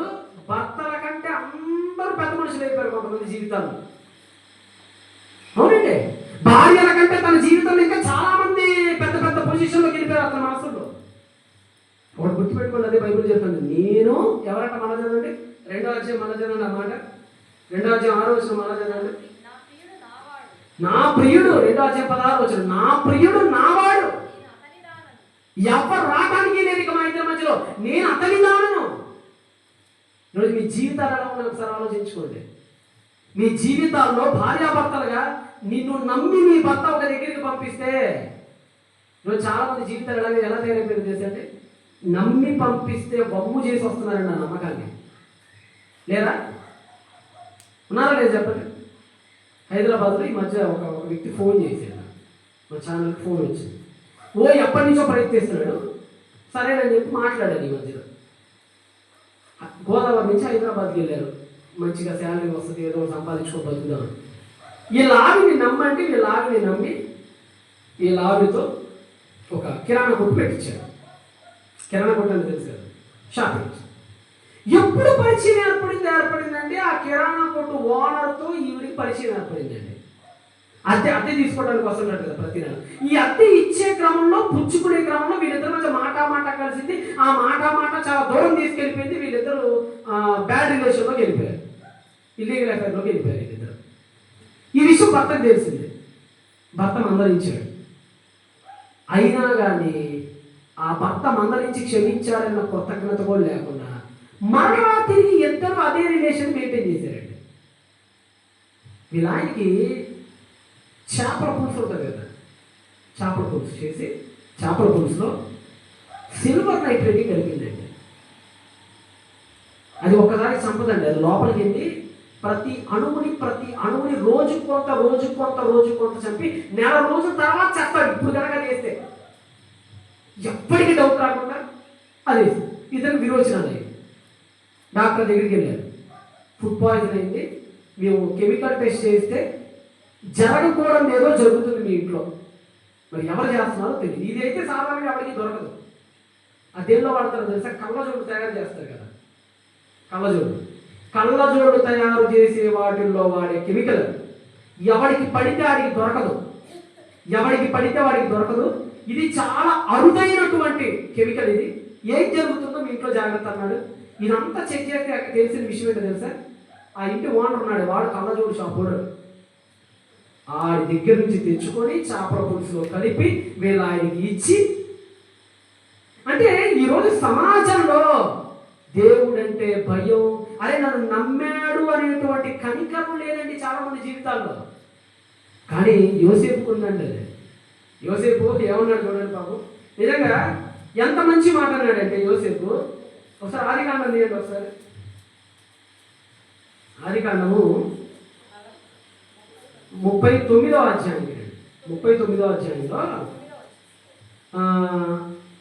భర్తల కంటే అందరూ పెద్ద మనుషులు అయిపోయారు కొంతమంది జీవితాలు. అవునండి, భార్యల కంటే తన జీవితంలో ఇంకా చాలా మంది పెద్ద పెద్ద పొజిషన్లోకి వెళ్ళిపోయారు అతని మనసులో. ఒకటి గుర్తుపెట్టుకోండి, అదే బైబిల్ చెప్తుంది. నేను ఎవరంట మన చదవండి, 2వ అధ్యాయం మన చదవండి అన్నమాట, 2వ అధ్యాయం 6వ వచనం మన చదవండి. నా ప్రియుడు 2వ అధ్యాయం 16వ వచనం, నా ప్రియుడు నావాడు, ఎవరు రావడానికి లేదు ఇక మా ఇద్దరి మధ్యలో, నేను అతని దానను. ఈరోజు మీ జీవితాలు ఎలా ఉన్నాయి ఒకసారి ఆలోచించుకోండి. మీ జీవితాల్లో భార్యాభర్తలుగా నిన్ను నమ్మి నీ భర్త ఒక దగ్గరికి పంపిస్తే, ఈరోజు చాలా మంది జీవితాలు ఎలా తయారైపోయింది తెలుసంటే, నమ్మి పంపిస్తే వమ్ము చేసి వస్తున్నారండి ఆ నమ్మకాన్ని. లేదా ఉన్నారా లేదు చెప్పండి. హైదరాబాద్లో ఈ మధ్య ఒక వ్యక్తి ఫోన్ చేశాడు, మా ఛానల్కి ఫోన్ వచ్చింది. ఎప్పటి నుంచో ప్రయత్నిస్తున్నాడు, సరేనని చెప్పి మాట్లాడాను. ఈ మధ్యలో గోదావరి నుంచి హైదరాబాద్కి వెళ్ళారు, మంచిగా శాలరీ వస్తుంది, ఏదో సంపాదించుకో బతుకుదామని. వీళ్ళ ఆవిని నమ్మంటే వీళ్ళ ఆవిని నమ్మి వీళ్ళ ఆవితో ఒక కిరాణా కొట్టు పెట్టించారు. కిరాణా కొట్టు అని తెలుసు కదా, షాపింగ్. ఎప్పుడు పరిచయం ఏర్పడిందంటే ఆ కిరాణా కొట్టు ఓనర్తో ఈవిడికి పరిచయం ఏర్పడిందండి. అద్దె తీసుకోవడానికి వస్తున్నట్టు కదా ప్రతి నెల. ఈ అద్దె ఇచ్చే క్రమంలో, పుచ్చుకునే క్రమంలో వీళ్ళిద్దరి మధ్య మాట కలిసింది. ఆ మాట చాలా దూరం తీసుకెళ్ళిపోయింది. వీళ్ళిద్దరు బ్యాడ్ రిలేషన్లోకి వెళ్ళిపోయారు, ఇల్లీగల్ అఫైర్లోకి వెళ్ళిపోయారు వీళ్ళిద్దరు. ఈ విషయం భర్తకు తెలిసింది, భర్త మందలించాడు. అయినా కానీ ఆ భర్త మందలించి క్షమించాడన్న కృతజ్ఞత కూడా లేకుండా మరలా తిరిగి ఇద్దరు అదే రిలేషన్ మెయింటైన్ చేశారండి. వీళ్ళ ఆయనకి చేపల పులుసు ఉంటుంది కదా, చేపల పులుసు చేసి చేపల పులుసులో సిల్వర్ నైట్రేట్ కలిపిందండి. అది ఒక్కసారి సంపదండి. అది లోపలికి వెళ్ళి ప్రతి అణువుని రోజు కొంత చంపి నెల రోజుల తర్వాత చేస్తాడు. ఇప్పుడు కనుక చేస్తే ఎప్పటికీ డౌట్ రాకుండా అది ఇతను విరోచనాలు అయ్యింది. డాక్టర్ దగ్గరికి వెళ్ళారు, ఫుడ్ పాయిజన్ అయింది, మేము కెమికల్ టెస్ట్ చేస్తే జరగకూడదు ఏదో జరుగుతుంది మీ ఇంట్లో, మరి ఎవరు చేస్తున్నారో తెలియదు. ఇది అయితే సాధారణంగా ఎవరికి దొరకదు. ఆ దేనిలో వాడతారో తెలుసా, కళ్ళజోడు తయారు చేస్తారు కదా, కళ్ళజోడు తయారు చేసే వాటిల్లో వాడే కెమికల్ ఎవరికి పడితే వాడికి దొరకదు. ఇది చాలా అరుదైనటువంటి కెమికల్. ఇది ఏం జరుగుతుందో మీ ఇంట్లో జాగ్రత్త అన్నాడు. ఇదంతా చెక్ చేస్తే తెలిసిన విషయం ఏంటో తెలుసా, ఆ ఇంటి ఓనర్ ఉన్నాడు, వాడు కళ్ళజోడు షాప్ ఓనర్. ఆడి దగ్గర నుంచి తెచ్చుకొని చేపల పులుసులో కలిపి వీళ్ళ ఆయనకి ఇచ్చి, అంటే ఈరోజు సమాజంలో దేవుడంటే భయం, అరే నన్ను నమ్మాడు అనేటువంటి కనికరం లేదండి చాలా మంది జీవితాల్లో. కానీ యోసేపుకు ఉందండి అది. యోసేపు ఏమన్నాడు చూడండి బాబు, నిజంగా ఎంత మంచి మాట అన్నాడంటే యోసేపు. ఒకసారి ఆదికాండం తీయండి, ఒకసారి ఆదికాండము 39వ అధ్యాయం, 39వ అధ్యాయంలో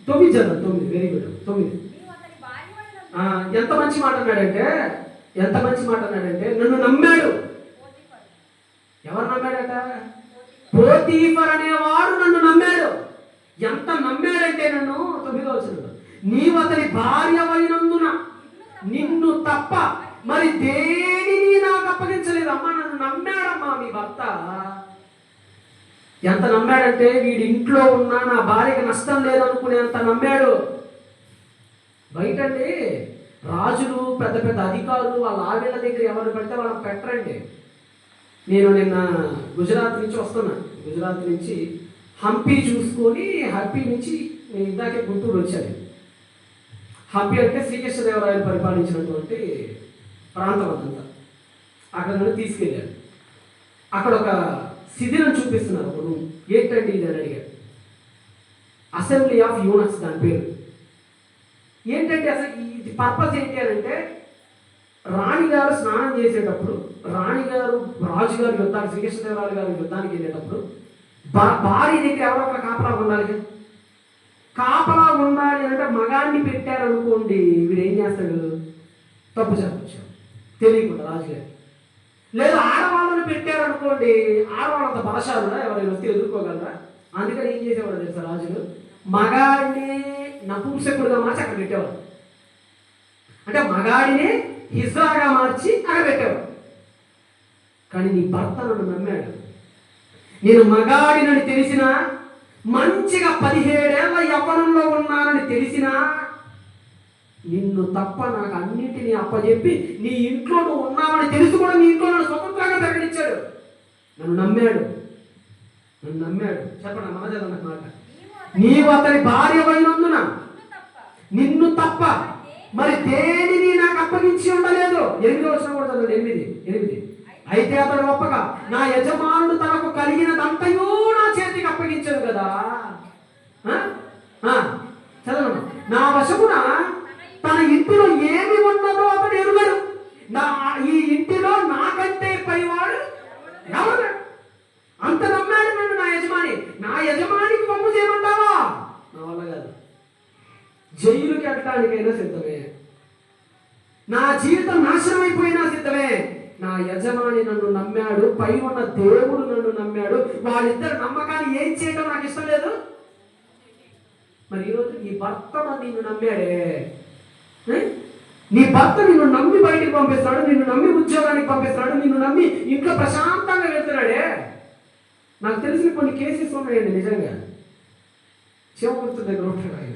9 చదవండి. 9 వెరీ గుడ్. 9 ఎంత మంచి మాట అన్నాడంటే నన్ను నమ్మాడు. ఎవరు నమ్మాడట? పోతీఫర్ అనేవాడు నన్ను నమ్మాడు. ఎంత నమ్మాడంటే నన్ను, 9వ వచనంలో, నీవు అతని భార్యవైనందున నిన్ను తప్ప మరి దేనిని నాకు అప్పగించలేదు. అమ్మా నన్ను నమ్మాడమ్మా మీ భర్త. ఎంత నమ్మాడంటే వీడి ఇంట్లో ఉన్నా నా భార్యకి నష్టం లేదనుకునేంత నమ్మాడు. బయటండి రాజులు, పెద్ద పెద్ద అధికారులు వాళ్ళ ఆవిళ్ళ దగ్గర ఎవరు పెడితే వాళ్ళని పెట్టరండి. నేను నిన్న గుజరాత్ నుంచి వస్తున్నా, గుజరాత్ నుంచి హంపి చూసుకొని, హంపి నుంచి నేను ఇందాకే గుంటూరు వచ్చాను. హంపి అంటే శ్రీకృష్ణదేవరాయలు పరిపాలించినటువంటి ప్రాంతం అదంతా. అక్కడ నన్ను తీసుకెళ్ళాడు. అక్కడ ఒక శిథిలం చూపిస్తున్నారు ఒక రూమ్. ఏంటండి ఇది అని అడిగాడు. అసెంబ్లీ ఆఫ్ యూనక్స్ దాని పేరు. ఏంటంటే అసలు ఇది పర్పస్ ఏంటి అని అంటే, రాణిగారు స్నానం చేసేటప్పుడు, రాణిగారు రాజుగారు యుద్ధానికి, శ్రీకృష్ణదేవరాయలు గారు యుద్ధానికి వెళ్ళేటప్పుడు భార్య దగ్గర ఎవరో ఒక కాపలా ఉండాలి. కాపలా ఉండాలి అంటే మగాన్ని పెట్టారనుకోండి, వీడు ఏం చేస్తాడు? తప్పు చెప్పచ్చు తెలియకుండా రాజుగారి. లేదు ఆడవాళ్ళని పెట్టారనుకోండి, ఆడవాళ్ళంత బలశాలుగా ఎవరైనా వస్తే ఎదుర్కోగలరా? అందుకని ఏం చేసేవాడు తెలుసా రాజులు? మగాడిని నపుంసకుడుగా మార్చి అక్కడ పెట్టేవాడు. అంటే మగాడిని హిజ్రాగా మార్చి అక్కడ పెట్టేవాడు. కానీ నీ భర్త నన్ను నమ్మాడు. నేను మగాడినని తెలిసినా, మంచిగా 17 ఏళ్ల యవ్వనంలో ఉన్నానని తెలిసినా, నిన్ను తప్ప నాకు అన్నింటినీ అప్పచెప్పి నీ ఇంట్లో నువ్వు ఉన్నావని తెలిసి కూడా నీ ఇంట్లో నన్ను స్వతంత్రంగా ప్రకటించాడు. నన్ను నమ్మాడు. చెప్పండి మన చదవన్న మాట. నీవు అతని భార్య అయినందున నిన్ను తప్ప మరి దేనిని నాకు అప్పగించి ఉండలేదు. 8వ వచనం కూడా చదవండి. 8. అయితే అతడు ఒప్పగా, నా యజమానుడు తనకు కలిగినదంతయూ నా చేతికి అప్పగించాడు కదా. చదవండి. నా వశమున తన ఇంటిలో ఏమి ఉన్నదో అతడు ఎరుగడు. ఈ ఇంటిలో నాకంటే పైవాడు ఎవరు? అంత నమ్మాడు నన్ను నా యజమాని. నా యజమానికి పంపు చేయమంటావా? నా వల్ల కాదు. జైలుకి వెళ్ళటానికైనా సిద్ధమే, నా జీవితం నాశనం అయిపోయినా సిద్ధమే. నా యజమాని నన్ను నమ్మాడు, పై ఉన్న దేవుడు నన్ను నమ్మాడు. వాళ్ళిద్దరు నమ్మకాన్ని ఏం చేయడం నాకు ఇష్టం లేదు. మరి ఈరోజు నీ భర్త నిన్ను నమ్మాడే, నీ భర్త నిన్ను నమ్మి బయటికి పంపిస్తాడు, నిన్ను నమ్మి ఉద్యోగానికి పంపిస్తాడు, నిన్ను నమ్మి ఇంట్లో ప్రశాంతంగా వెళ్తున్నాడే. నాకు తెలిసిన కొన్ని కేసెస్ ఉన్నాయండి నిజంగా. శివమూర్తి దగ్గర ఉంటాడు ఆయన.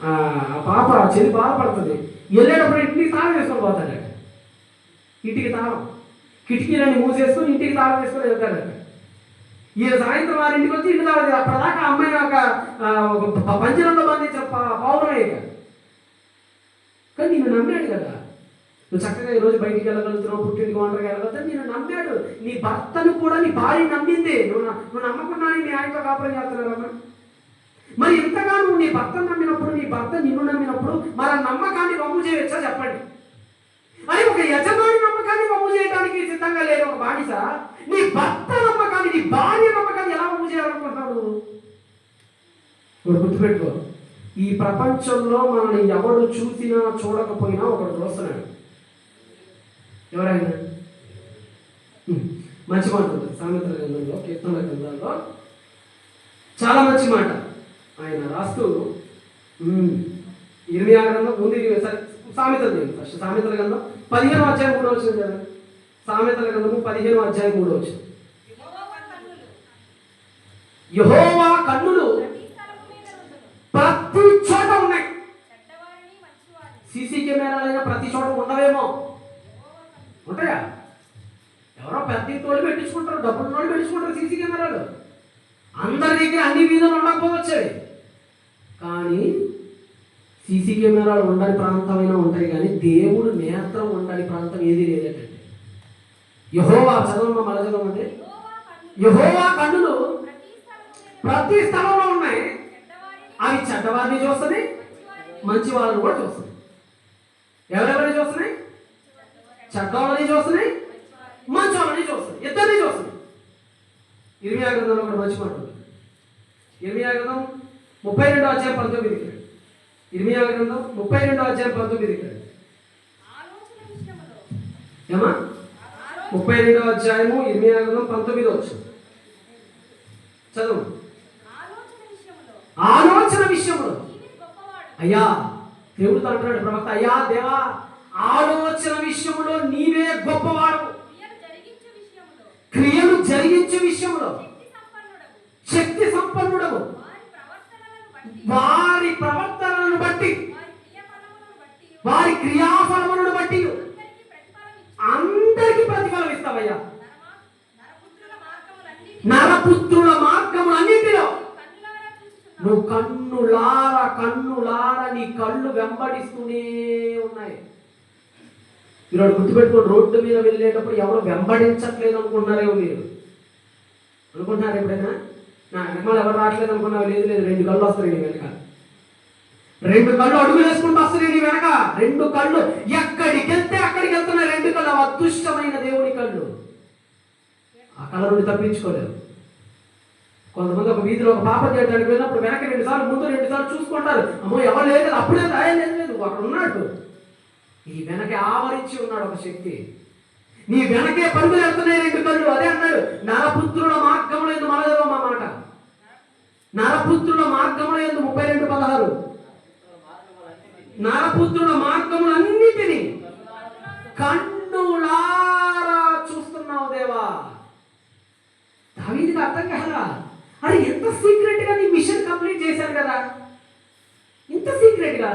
ఆ పాప చెల్లి బాధపడుతుంది. వెళ్ళేటప్పుడు ఇంటికి తాళం వేసుకొని పోతాడట. ఇంటికి తాళం, కిటికీలన్నీ మూసేసుకొని ఇంటికి తాళం వేసుకొని వెళ్తాడట. ఈయన సాయంత్రం వారి ఇంటికి వచ్చి ఇంటి తాళం. అప్పటిదాకా అమ్మాయిని ఒక పంజరంలో బంధించిన పౌరమయ్యాక. కానీ నిన్ను నమ్మాడు కదా. నువ్వు చక్కగా ఈరోజు బయటికి వెళ్ళగలుగుతున్నావు, పుట్టింటికి ఒంటరిగా వెళ్ళగలుగుతావు. నేను నమ్మాడు. నీ భర్తను కూడా నీ భార్య నమ్మింది. నువ్వు నమ్మకుండా నీ ఆయనతో కాపురం చేస్తున్నారమ్మా. మరి ఇంతగా నువ్వు నీ భర్తను నమ్మినప్పుడు, నీ భర్త నిన్ను నమ్మినప్పుడు మరి ఆ నమ్మకాన్ని వమ్ము చేయవచ్చా చెప్పండి? అని ఒక యజమాని నమ్మకాన్ని వమ్ము చేయడానికి సిద్ధంగా లేదు ఒక బానిస. నీ భర్త నమ్మకాన్ని, నీ భార్య నమ్మకాన్ని ఎలా వమ్ము చేయాలనుకుంటున్నావు? గుర్తుపెట్టుకో, ఈ ప్రపంచంలో మనల్ని ఎవడు చూసినా చూడకపోయినా ఒకడు చూస్తున్నాడు. ఎవరైనా మంచి మాట ఉంటుంది సామెతల గ్రంథంలో, కీర్తనల గ్రంథంలో చాలా మంచి మాట ఆయన రాస్తూ. ఇర్మియా గ్రంథం ముందు సామెతల గ్రంథం ఫస్ట్ సామెతల గ్రంథం 15వ అధ్యాయం 3వ వచనం చదవండి. సామెతల గ్రంథము 15వ అధ్యాయం 3వ వచనం. యెహోవా కన్నులు ప్రతి చోట ఉన్నాయి. సీసీ కెమెరాలైనా ప్రతి చోట ఉండవేమో. ఉంటాయా? ఎవరో పెద్ద తోడు పెట్టించుకుంటారు, డబ్బులు నోళ్ళు పెట్టించుకుంటారు సీసీ కెమెరాలు. అందరి దగ్గర అన్ని వీధులు ఉండకపోవచ్చు. కానీ సీసీ కెమెరాలు ఉండని ప్రాంతమైనా ఉంటాయి, కానీ దేవుడు నేత్రం ఉండని ప్రాంతం ఏది లేదంటే. యెహోవా చదవమ్మా, మళ్ళీ చదవమంటే, యెహోవా కన్నులు ప్రతి స్థలంలో ఉన్నాయి. అవి చెడ్డవారిని చూస్తుంది, మంచి వాళ్ళని కూడా చూస్తుంది. ఎవరెవరిని చూస్తున్నాయి? చెడ్డవాళ్ళని చూస్తున్నాయి, మంచి వాళ్ళని చూస్తుంది, ఇద్దరిని చూస్తుంది. ఇర్మియా గ్రంథంలో ఒకటి మంచి మాట ఉంది. ఇర్మియా గ్రంథం 32వ అధ్యాయం 19. ఇర్మియా గ్రంథం 32వ అధ్యాయం 19. ఏమా 32వ అధ్యాయము ఇర్మియా గ్రంథం 19వ వచనం చదువు. ఆలోచన విషయంలో అయ్యా దేవుడు అంటున్నాడు ప్రవక్త, అయ్యా దేవా ఆలోచన విషయంలో నీవే గొప్పవాడు, క్రియలు జరిగించే విషయంలో శక్తి సంపన్నుడవు, వారి ప్రవర్తనలను బట్టి వారి క్రియాఫలములను బట్టి అందరికీ ప్రతిఫలం ఇస్తావయ్యా. నరపుత్రుల మార్గములన్నిటిలో నువ్వు కన్నులారా నీ కళ్ళు వెంబడిస్తూనే ఉన్నాయి. ఈరోజు గుర్తుపెట్టుకోండి, రోడ్డు మీద వెళ్ళేటప్పుడు ఎవరు వెంబడించట్లేదు అనుకుంటున్నారేమో మీరు. అనుకుంటున్నారు ఎప్పుడైనా? నా వెనకాల ఎవరు రావట్లేదు అనుకున్నావు? లేదు లేదు, 2 కళ్ళు వస్తాయి నీ వెనక. 2 కళ్ళు అడుగులు వేసుకుంటూ వస్తున్నాయి నీ వెనక. 2 కళ్ళు ఎక్కడికి వెళ్తే అక్కడికి వెళ్తున్నాయి. 2 కళ్ళు అదృష్టమైన దేవుని కళ్ళు. ఆ కళ్ళ నుండి తప్పించుకోలేరు. కొంతమంది ఒక వీధిలో ఒక పాపం చేయడానికి వెళ్ళినప్పుడు వెనక 2 సార్లు, ముందు 2 సార్లు చూసుకుంటారు. అమ్మో ఎవరు లేదు, అప్పుడే లేదు అక్కడ ఉన్నాడు. ఈ వెనక ఆవరించి ఉన్నాడు ఒక శక్తి. నీ వెనకే పరుగులు వెళ్తున్నాయి 2 కళ్ళు. అదే అన్నాడు, నరపుత్రుల మార్గములు ఎందు. మనదేదో మా మాట, నరపుత్రుల మార్గములు ఎందు 32:16. నరపుత్రుల మార్గములన్నిటినీ కన్నులారా చూస్తున్నావు దేవా. దావీదుకి అర్థం కాదా? అరే ఎంత సీక్రెట్ గా నీ మిషన్ కంప్లీట్ చేశారు కదా, ఇంత సీక్రెట్ గా.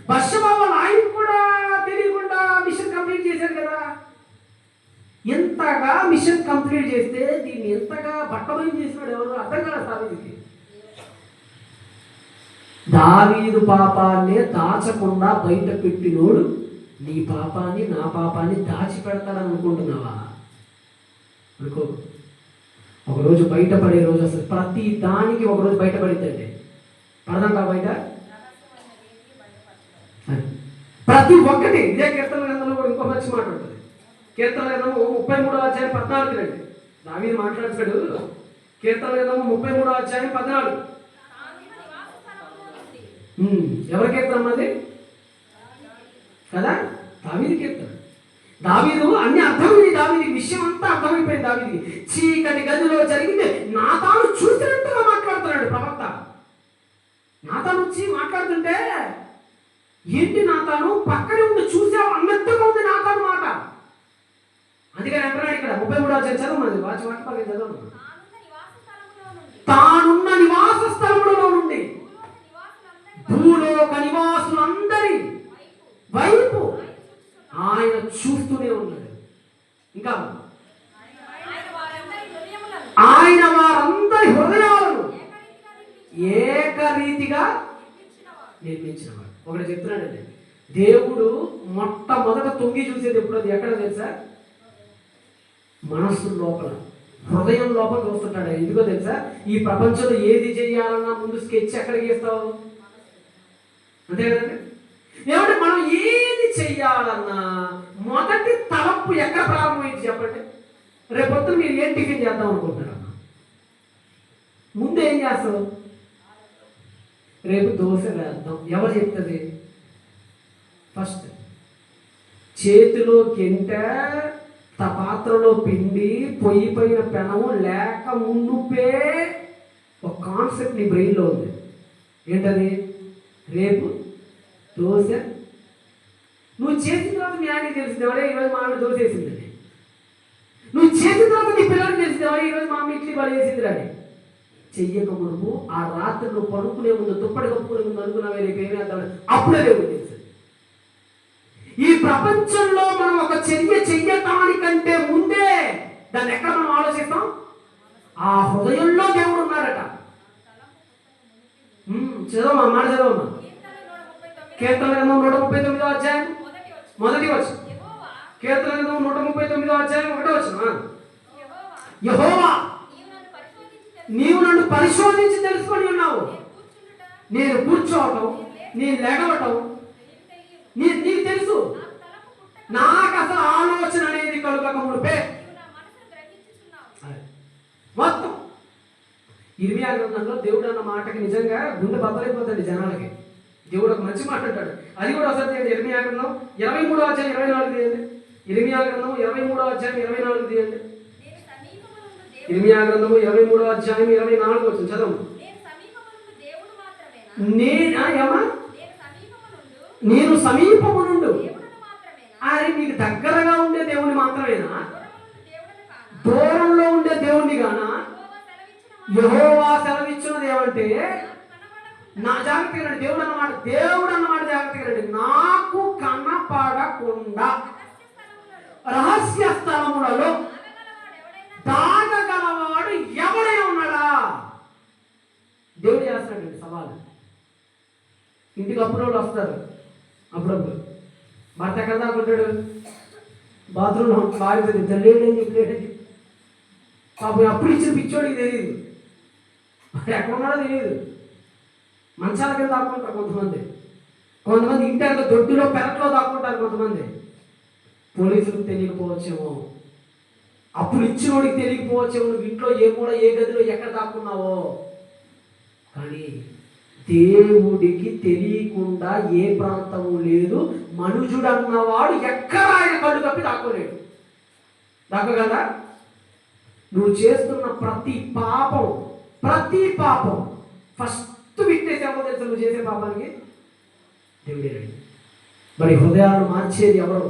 బత్షెబా వాళ్ళ ఆయన కూడా తెలియకుండా మిషన్ కంప్లీట్ చేశారు కదా. ఎంతగా మిషన్ కంప్లీట్ చేస్తే దీన్ని ఎంతగా బట్టబయలు చేసినాడు ఎవరు అర్థం కాదు దావీదుకి. దావీదు పాపాన్నే దాచకుండా బయట పెట్టినోడు నీ పాపాన్ని నా పాపాన్ని దాచిపెడతాడని అనుకుంటున్నావా? అనుకో. ఒకరోజు బయటపడే రోజు అసలు ప్రతి దానికి ఒకరోజు బయటపడిద్దండి. పడదంటా బయట ప్రతి ఒక్కటి. ఇదే కీర్తన గ్రంథంలో కూడా ఇంకో మంచి మాట ఉంటుంది. కీర్తన గ్రంథము 33:14 రండి. దావీదు మాట్లాడతాడు. కీర్తన గ్రంథము 33:14. ఎవరి కీర్తన అన్నది కదా? దావీదు కీర్తన. దావీదు అన్ని అర్థమైంది. దావీది విషయం అంతా అర్థమైపోయింది. దావీది చీకటి గదిలో జరిగింది నాతాను చూసినట్టుగా మాట్లాడుతున్నాడు ప్రవక్త. నాతాను వచ్చి మాట్లాడుతుంటే ఏంటి నాతాను పక్కనే ఉండి చూసావు అన్నట్టుగా ఉంది నాతాను మాట. అందుకని అంటున్నాడు ఇక్కడ 33 చదవమది వాక్యం చదవను. తానున్న నివాస స్థలములలో నుండి భూలోక నివాసులందరి వైపు ఆయన చూస్తూనే ఉన్నాడు. ఇంకా ఆయన వారందరి హృదయాలను ఏకరీతిగా నిర్మించినవాడు. ఒకటి చెప్తున్నాడండి, దేవుడు మొట్టమొదట తొంగి చూసేది ఎప్పుడు? అది ఎక్కడ తెలుసా? మనస్సు లోపల, హృదయం లోపల చూస్తుంటాడు. ఎందుకో తెలుసా? ఈ ప్రపంచంలో ఏది చేయాలన్నా ముందు స్కెచ్ ఎక్కడ గీస్తావు? అంతే కదండి. ఏమంటే మనం ఏది చెయ్యాలన్నా మొదటి తలపు ఎక్కడ ప్రారంభమైంది చెప్పండి? రేపొద్దు మీరు ఏం టిఫిన్ చేద్దాం అనుకుంటున్నారమ్మా, ముందు ఏం చేస్తావు? రేపు దోశ వేద్దాం. ఎవరు చెప్తుంది? ఫస్ట్ చేతిలో గింట, పాత్రలో పిండి, పొయ్యి పైన పెనము లేక మున్నుపే ఒక కాన్సెప్ట్ నీ బ్రెయిన్లో ఉంది. ఏంటది? రేపు దోశ. నువ్వు చేసిన తర్వాత మీ ఆయనకి తెలిసింది, ఎవరే ఈరోజు మా ఆవిడ దోశ వేసిందని. నువ్వు చేసిన తర్వాత నీ పిల్లలకి తెలిసింది, ఎవరే ఈరోజు మా అమ్మ ఇడ్లీ బాగా వేసింది అని. చెయ్యక మునుపు ఆ రాత్రి నువ్వు పడుకునే ముందు, దుప్పటి కప్పుకునే ముందు అనుకున్నావే రేపు ఏమి వేద్దామని, అప్పుడే దేవుడు తెలుసు. ఈ ప్రపంచంలో మనం ఒక చర్య చెయ్యటానికంటే ముందే దాన్ని ఎక్కడ మనం ఆలోచిస్తాం? ఆ హృదయంలో దేవుడు ఉన్నాడట. చదవమ్మా, మాట చదవమ్మా. కీర్తన గ్రంథం 139వ అధ్యాయం మొదటి వచనం. కీర్తన గ్రంథం 139వ అధ్యాయం 1వ వచనం. యెహోవా నీవు నన్ను పరిశోధించి తెలుసుకొని ఉన్నావు. నేను కూర్చోవటం, నేను లెగవటం నీకు తెలుసు. నాకు అసలు ఆలోచన అనేది కలుగక మునిపే మొత్తం. ఇర్మియా గ్రంథంలో దేవుడు అన్న మాటకి నిజంగా గుండె బద్దలైపోతుంది జనాలకి. దేవుడు ఒక మంచి మాట అంటాడు. అది కూడా ఒకసారి తీయండి. ఇర్మియా గ్రంథం 23వ అధ్యాయం 24 తీయండి. ఇర్మియా గ్రంథం 23వ అధ్యాయం 24 తీయండి. ఇర్మియా గ్రంథము 23వ అధ్యాయం 24 వచ్చింది చదవండి. నేను సమీపము నుండు. అరే నీకు దగ్గరగా ఉండే దేవుని మాత్రమేనా? దూరంలో ఉండే దేవుణ్ణి గానా? యెహోవా సెలవిచ్చినది ఏమంటే, నా జాగ్రత్తగా రండి. దేవుడు అన్నమాట జాగ్రత్తగా రండి. నాకు కనపడకుండా రహస్య స్థలములలో దాగగలవాడు ఎవడైనా ఉన్నాడా? దేవుడు చేస్తాడండి సవాలు. ఇంటికి అప్పుడోళ్ళు వస్తారు. అప్పుడప్పుడు భర్త ఎక్కడ దాకుంటాడు? బాత్రూంలో భార్య తెలియడని చెప్పి పాపం అప్పుడు ఇచ్చిన పిచ్చోడికి తెలియదు, మరి ఎక్కడ ఉన్నాడో తెలియదు. మంచాల కింద దాక్కుంటారు కొంతమంది ఇంటి దొడ్డులో పెరట్లో దాక్కుంటారు కొంతమంది. పోలీసులకు తెలియకపోవచ్చేమో, అప్పుడు ఇచ్చినోడికి తెలియకపోవచ్చేమో నువ్వు ఇంట్లో ఏ మూల ఏ గదిలో ఎక్కడ దాక్కున్నావో. కానీ దేవుడికి తెలియకుండా ఏ ప్రాంతము లేదు. మనుజుడు అన్నవాడు ఎక్కడ ఆయన కళ్ళు కప్పి దాక్కోలేడు. దాక్కగలరా? నువ్వు చేస్తున్న ప్రతి పాపం ఫస్ట్ విట్నెస్ ఎవరో తెలుసు నువ్వు చేసే పాపానికి? దేవుడేనండి. మరి హృదయాలను మార్చేది ఎవరు?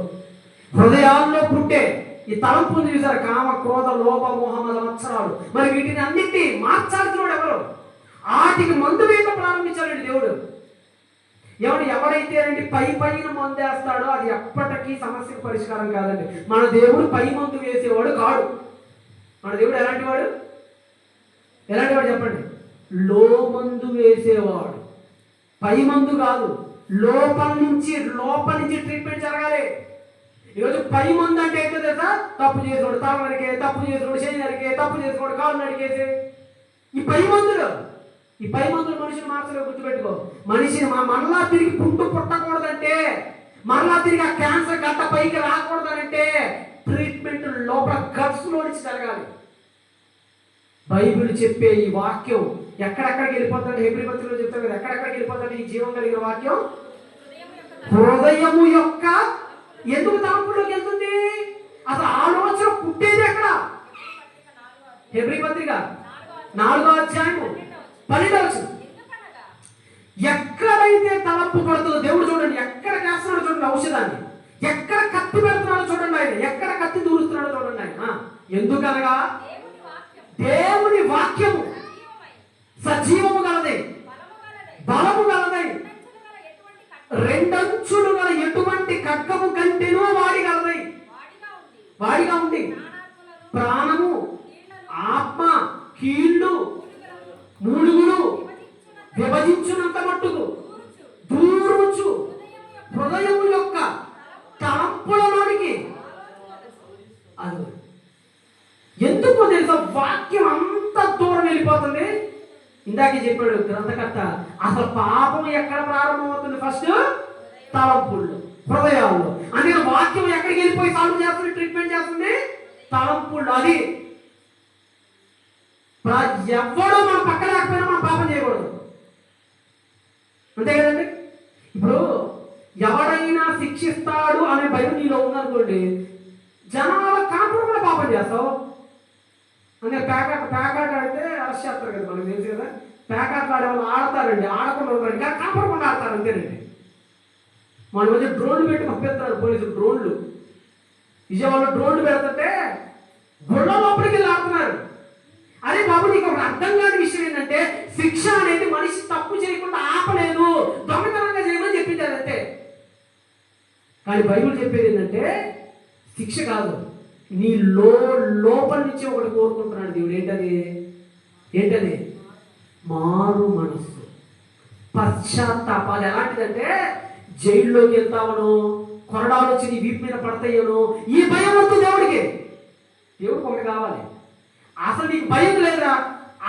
హృదయాల్లో పుట్టే ఈ తలంపులు చూసారు, కామ క్రోధ లోభ మోహ మద మత్సరాలు. మరి వీటిని అన్నింటినీ మార్చాల్సినోడు ఎవరు? వాటికి మందు వేయడం ప్రారంభించాలండి దేవుడు. ఎవడైతే అండి పైన మందేస్తాడో అది ఎప్పటికీ సమస్యకు పరిష్కారం కాదండి. మన దేవుడు పై మందు వేసేవాడు కాడు. మన దేవుడు ఎలాంటి వాడు చెప్పండి? లో మందు వేసేవాడు. పై మందు కాదు, లోపల నుంచి ట్రీట్మెంట్ జరగాలి. ఈరోజు పై మందు అంటే ఏంటో తెలుసా? తప్పు చేసేవాడు తల నరికే, తప్పు చేసేవాడు చేయి నరికే, తప్పు చేసేవాడు కాళ్ళు నరికేసే. ఈ పై మందులు మనిషిని మార్చలేవు. గుర్తుపెట్టుకో, మనిషిని మరలా తిరిగి పుట్టకూడదంటే, మరలా తిరిగి ఆ క్యాన్సర్ గడ్డ పైకి రాకూడదనంటే ట్రీట్మెంట్ లోపల గట్స్ లోడిచి జరగాలి. బైబిల్ చెప్పే ఈ వాక్యం ఎక్కడెక్కడికి వెళ్ళిపోతుంటే, హెబ్రీ పత్రికలో చెప్తారు కదా, ఎక్కడెక్కడికి వెళ్ళిపోతుంటే ఈ జీవం కలిగిన వాక్యం హృదయము యొక్క ఎందుకు తలంపులోకి వెళ్తుంది? అసలు ఆలోచన పుట్టేది ఎక్కడ? హెబ్రీ పత్రిక 4వ అధ్యాయము 12వ వచనం. ఎక్కడైతే తలంపు పడుతుందో దేవుడు చూడండి, ఎక్కడ చేస్తున్నాడో చూడండి ఔషధాన్ని, ఎక్కడ కత్తి పెడుతున్నాడో చూడండి ఆయన, ఎక్కడ కత్తి దూరుస్తున్నాడో చూడండి ఆయన. ఎందుకనగా దేవుని వాక్యము సజీవము గలదై బలము గలదై రెండంచులు గల ఎటువంటి ఖడ్గము కంటేనూ వాడిగా ఉండి ప్రాణము ఆత్మ కీళ్ళు మూలుగులు విభజించునంత మట్టుకు దూరుచు హృదయము యొక్క తలంపులలోనికి. అది ఎందుకు తెలుసా? వాక్యం అంత దూరం వెళ్ళిపోతుంది. ఇందాకే చెప్పాడు గ్రంథకర్త, అసలు పాపం ఎక్కడ ప్రారంభమవుతుంది? ఫస్ట్ తలంపుల్లో, హృదయాల్లో. అందుకే వాక్యం ఎక్కడికి వెళ్ళిపోయి సాల్వ్ చేస్తుంది, ట్రీట్మెంట్ చేస్తుంది? తలంపుల్లో. అది ఎవ్వడో మన పక్క లేకపోయినా మనం పాపం చేయకూడదు, అంతే కదండి. ఇప్పుడు ఎవడైనా శిక్షిస్తాడు అనే భయం నీలో ఉందనుకోండి, జనాల కాకుండా పాపం చేస్తావు. అంటే పేకాట ఆడితే అరెస్ట్ చేస్తారు కదా, మనకు తెలుసు కదా. పేకాట్లు ఆడే వాళ్ళు ఆడతారండి, ఆడకుండా ఉంటారండి, కానీ కాపాడకుండా ఆడతారు, అంతేనండి. మన మధ్య డ్రోన్లు పెట్టి పంపిస్తారు పోలీసులు. డ్రోన్లు విజయవాడలో డ్రోన్లు పెడుతుంటే గుళ్ళ లోపలికి వెళ్ళి ఆడుతున్నారు. అరే బాబు, నీకు ఒక అర్థం కాని విషయం ఏంటంటే, శిక్ష అనేది మనిషి తప్పు చేయకుండా ఆపలేదు, దొంగతనంగా చేయమని చెప్పించారు అంతే. కానీ బైబిల్ చెప్పేది ఏంటంటే శిక్ష కాదు, నీ లోపల నుంచి ఒకటి కోరుకుంటున్నాడు దేవుడు. ఏంటది? మారు మనస్సు, పశ్చాత్తాపం. అది ఎలాంటిదంటే, జైల్లోకి వెళ్తావను, కొరడాలు వచ్చి నీ వీపు మీద పడతాయను, ఈ భయం వద్దు దేవుడికి. దేవుడికి ఒకటి కావాలి, అసలు నీకు భయం లేదురా,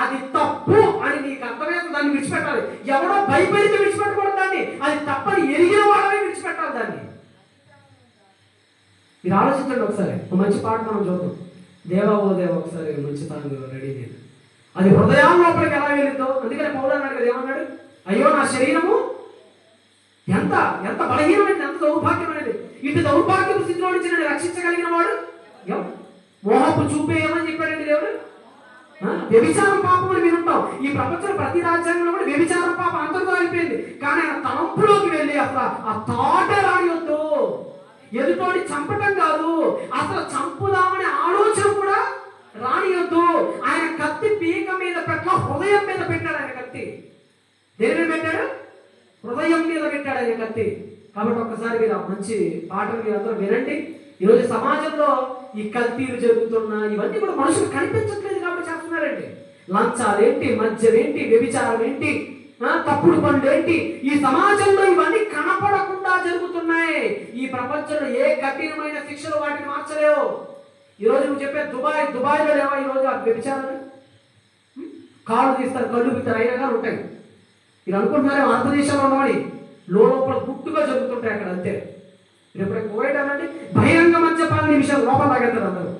అది తప్పు అని నీకు అర్థమైతే దాన్ని విడిచిపెట్టాలి. ఎవడో భయపడితే విడిచిపెట్టకూడదు దాన్ని, అది తప్పని ఎరిగిన వాళ్ళని విడిచిపెట్టాలి దాన్ని. మీరు ఆలోచించండి ఒకసారి. ఒక మంచి పాట మనం చూద్దాం, దేవా ఓ దేవ. ఒకసారి మంచి సాంగ్ రెడీ చేయండి. అది హృదయాల లోపలికి ఎలా వెళ్ళిందో. అందుకని పౌలు అన్నాడు కదా, ఏమన్నాడు? అయ్యో నా శరీరము ఎంత బలహీనమైనది, ఎంత దౌర్భాగ్యమైనది. ఇటు దౌర్భాగ్యం స్థితిలో నుంచి నన్ను రక్షించగలిగిన వాడు మోహపు చూపేయమని చెప్పాడండి దేవుడు. వ్యభిచారం పాపం అని వినుంటాం. ఈ ప్రపంచంలో ప్రతి రాజ్యాంగంలో కూడా వ్యభిచారం పాపం అంతతో అయిపోయింది. కానీ ఆయన తలంపులోకి వెళ్ళి అసలు ఆ తాటే రానివద్దు, ఎదుటోడి చంపటం కాదు, అసలు చంపుదామనే ఆలోచన కూడా రానియొద్దు. ఆయన కత్తి పీక మీద హృదయం మీద పెట్టాడు. ఆయన కత్తి దేని మీద పెట్టాడు? హృదయం మీద పెట్టాడు ఆయన కత్తి. కాబట్టి ఒక్కసారి మీరు ఆ మంచి పాటలు మీరు అందరూ వినండి. ఈరోజు సమాజంలో ఈ కల్తీలు జరుగుతున్నా ఇవన్నీ కూడా మనుషులు కనిపించట్లేదు కాబట్టి చేస్తున్నారండి. లంచాలేంటి, మద్యమేంటి, వ్యభిచారం ఏంటి, తప్పుడు పనులు ఏంటి, ఈ సమాజంలో ఇవన్నీ కనపడకుండా జరుగుతున్నాయి. ఈ ప్రపంచంలో ఏ కఠినమైన శిక్షలు వాటిని మార్చలేవు. ఈరోజు నువ్వు చెప్పే దుబాయ్లో ఏమో ఈరోజు ఆ వ్యభిచారాలు కాళ్ళు తీస్తారు, కళ్ళు తీస్తారు, అయినా కానీ ఉంటాయి. మీరు అనుకుంటున్నారే ఆంధ్రదేశంలో ఉన్నవాడి లోపల గుట్టుగా జరుగుతుంటాయి అక్కడ, అంతే. మీరు ఎప్పుడైనా కువైట్ అనండి, బహిరంగ మద్యపాన నిమిషాలు లోపల తాగేస్తారు అందరూ.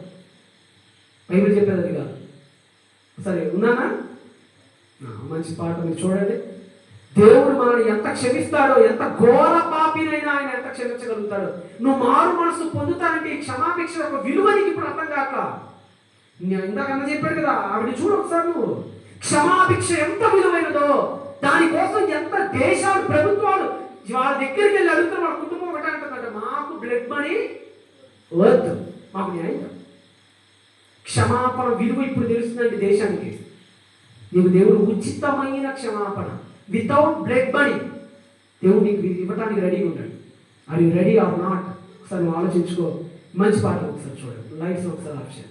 బైబిల్ చెప్పేది అది కాదు. సరే ఉన్నానా? మంచి పాట మీరు చూడండి. దేవుడు మనల్ని ఎంత క్షమిస్తాడో, ఎంత ఘోర పాపినైనా ఆయన ఎంత క్షమించగలుగుతాడో. నువ్వు మారు మనసు పొందుతానంటే ఈ క్షమాభిక్ష యొక్క విలువనికి ఇప్పుడు అర్థం కాక, నేను ఇందాక అన్న చెప్పాడు కదా, ఆవిడ చూడు ఒకసారి నువ్వు. క్షమాభిక్ష ఎంత విలువైనదో, దానికోసం ఎంత దేశాలు ప్రభుత్వాలు వాళ్ళ దగ్గరికి వెళ్ళి అడుగుతారు. వాళ్ళ కుటుంబం ఒకటే అంటుందంట, మాకు బ్లడ్ మనీ వద్దు, మాకు న్యాయం. క్షమాపణ విలువ ఇప్పుడు తెలుస్తుందండి దేశానికి. నీకు దేవుడు ఉచితమైన క్షమాపణ వితౌట్ బ్లడ్ మనీ దేవుడు నీకు ఇవ్వటానికి రెడీగా ఉంటాడు. Are you ready or not? ఒకసారి నువ్వు ఆలోచించుకో. మంచి పాట ఒకసారి చూడండి, లైట్స్ ఒకసారి ఆప్షన్.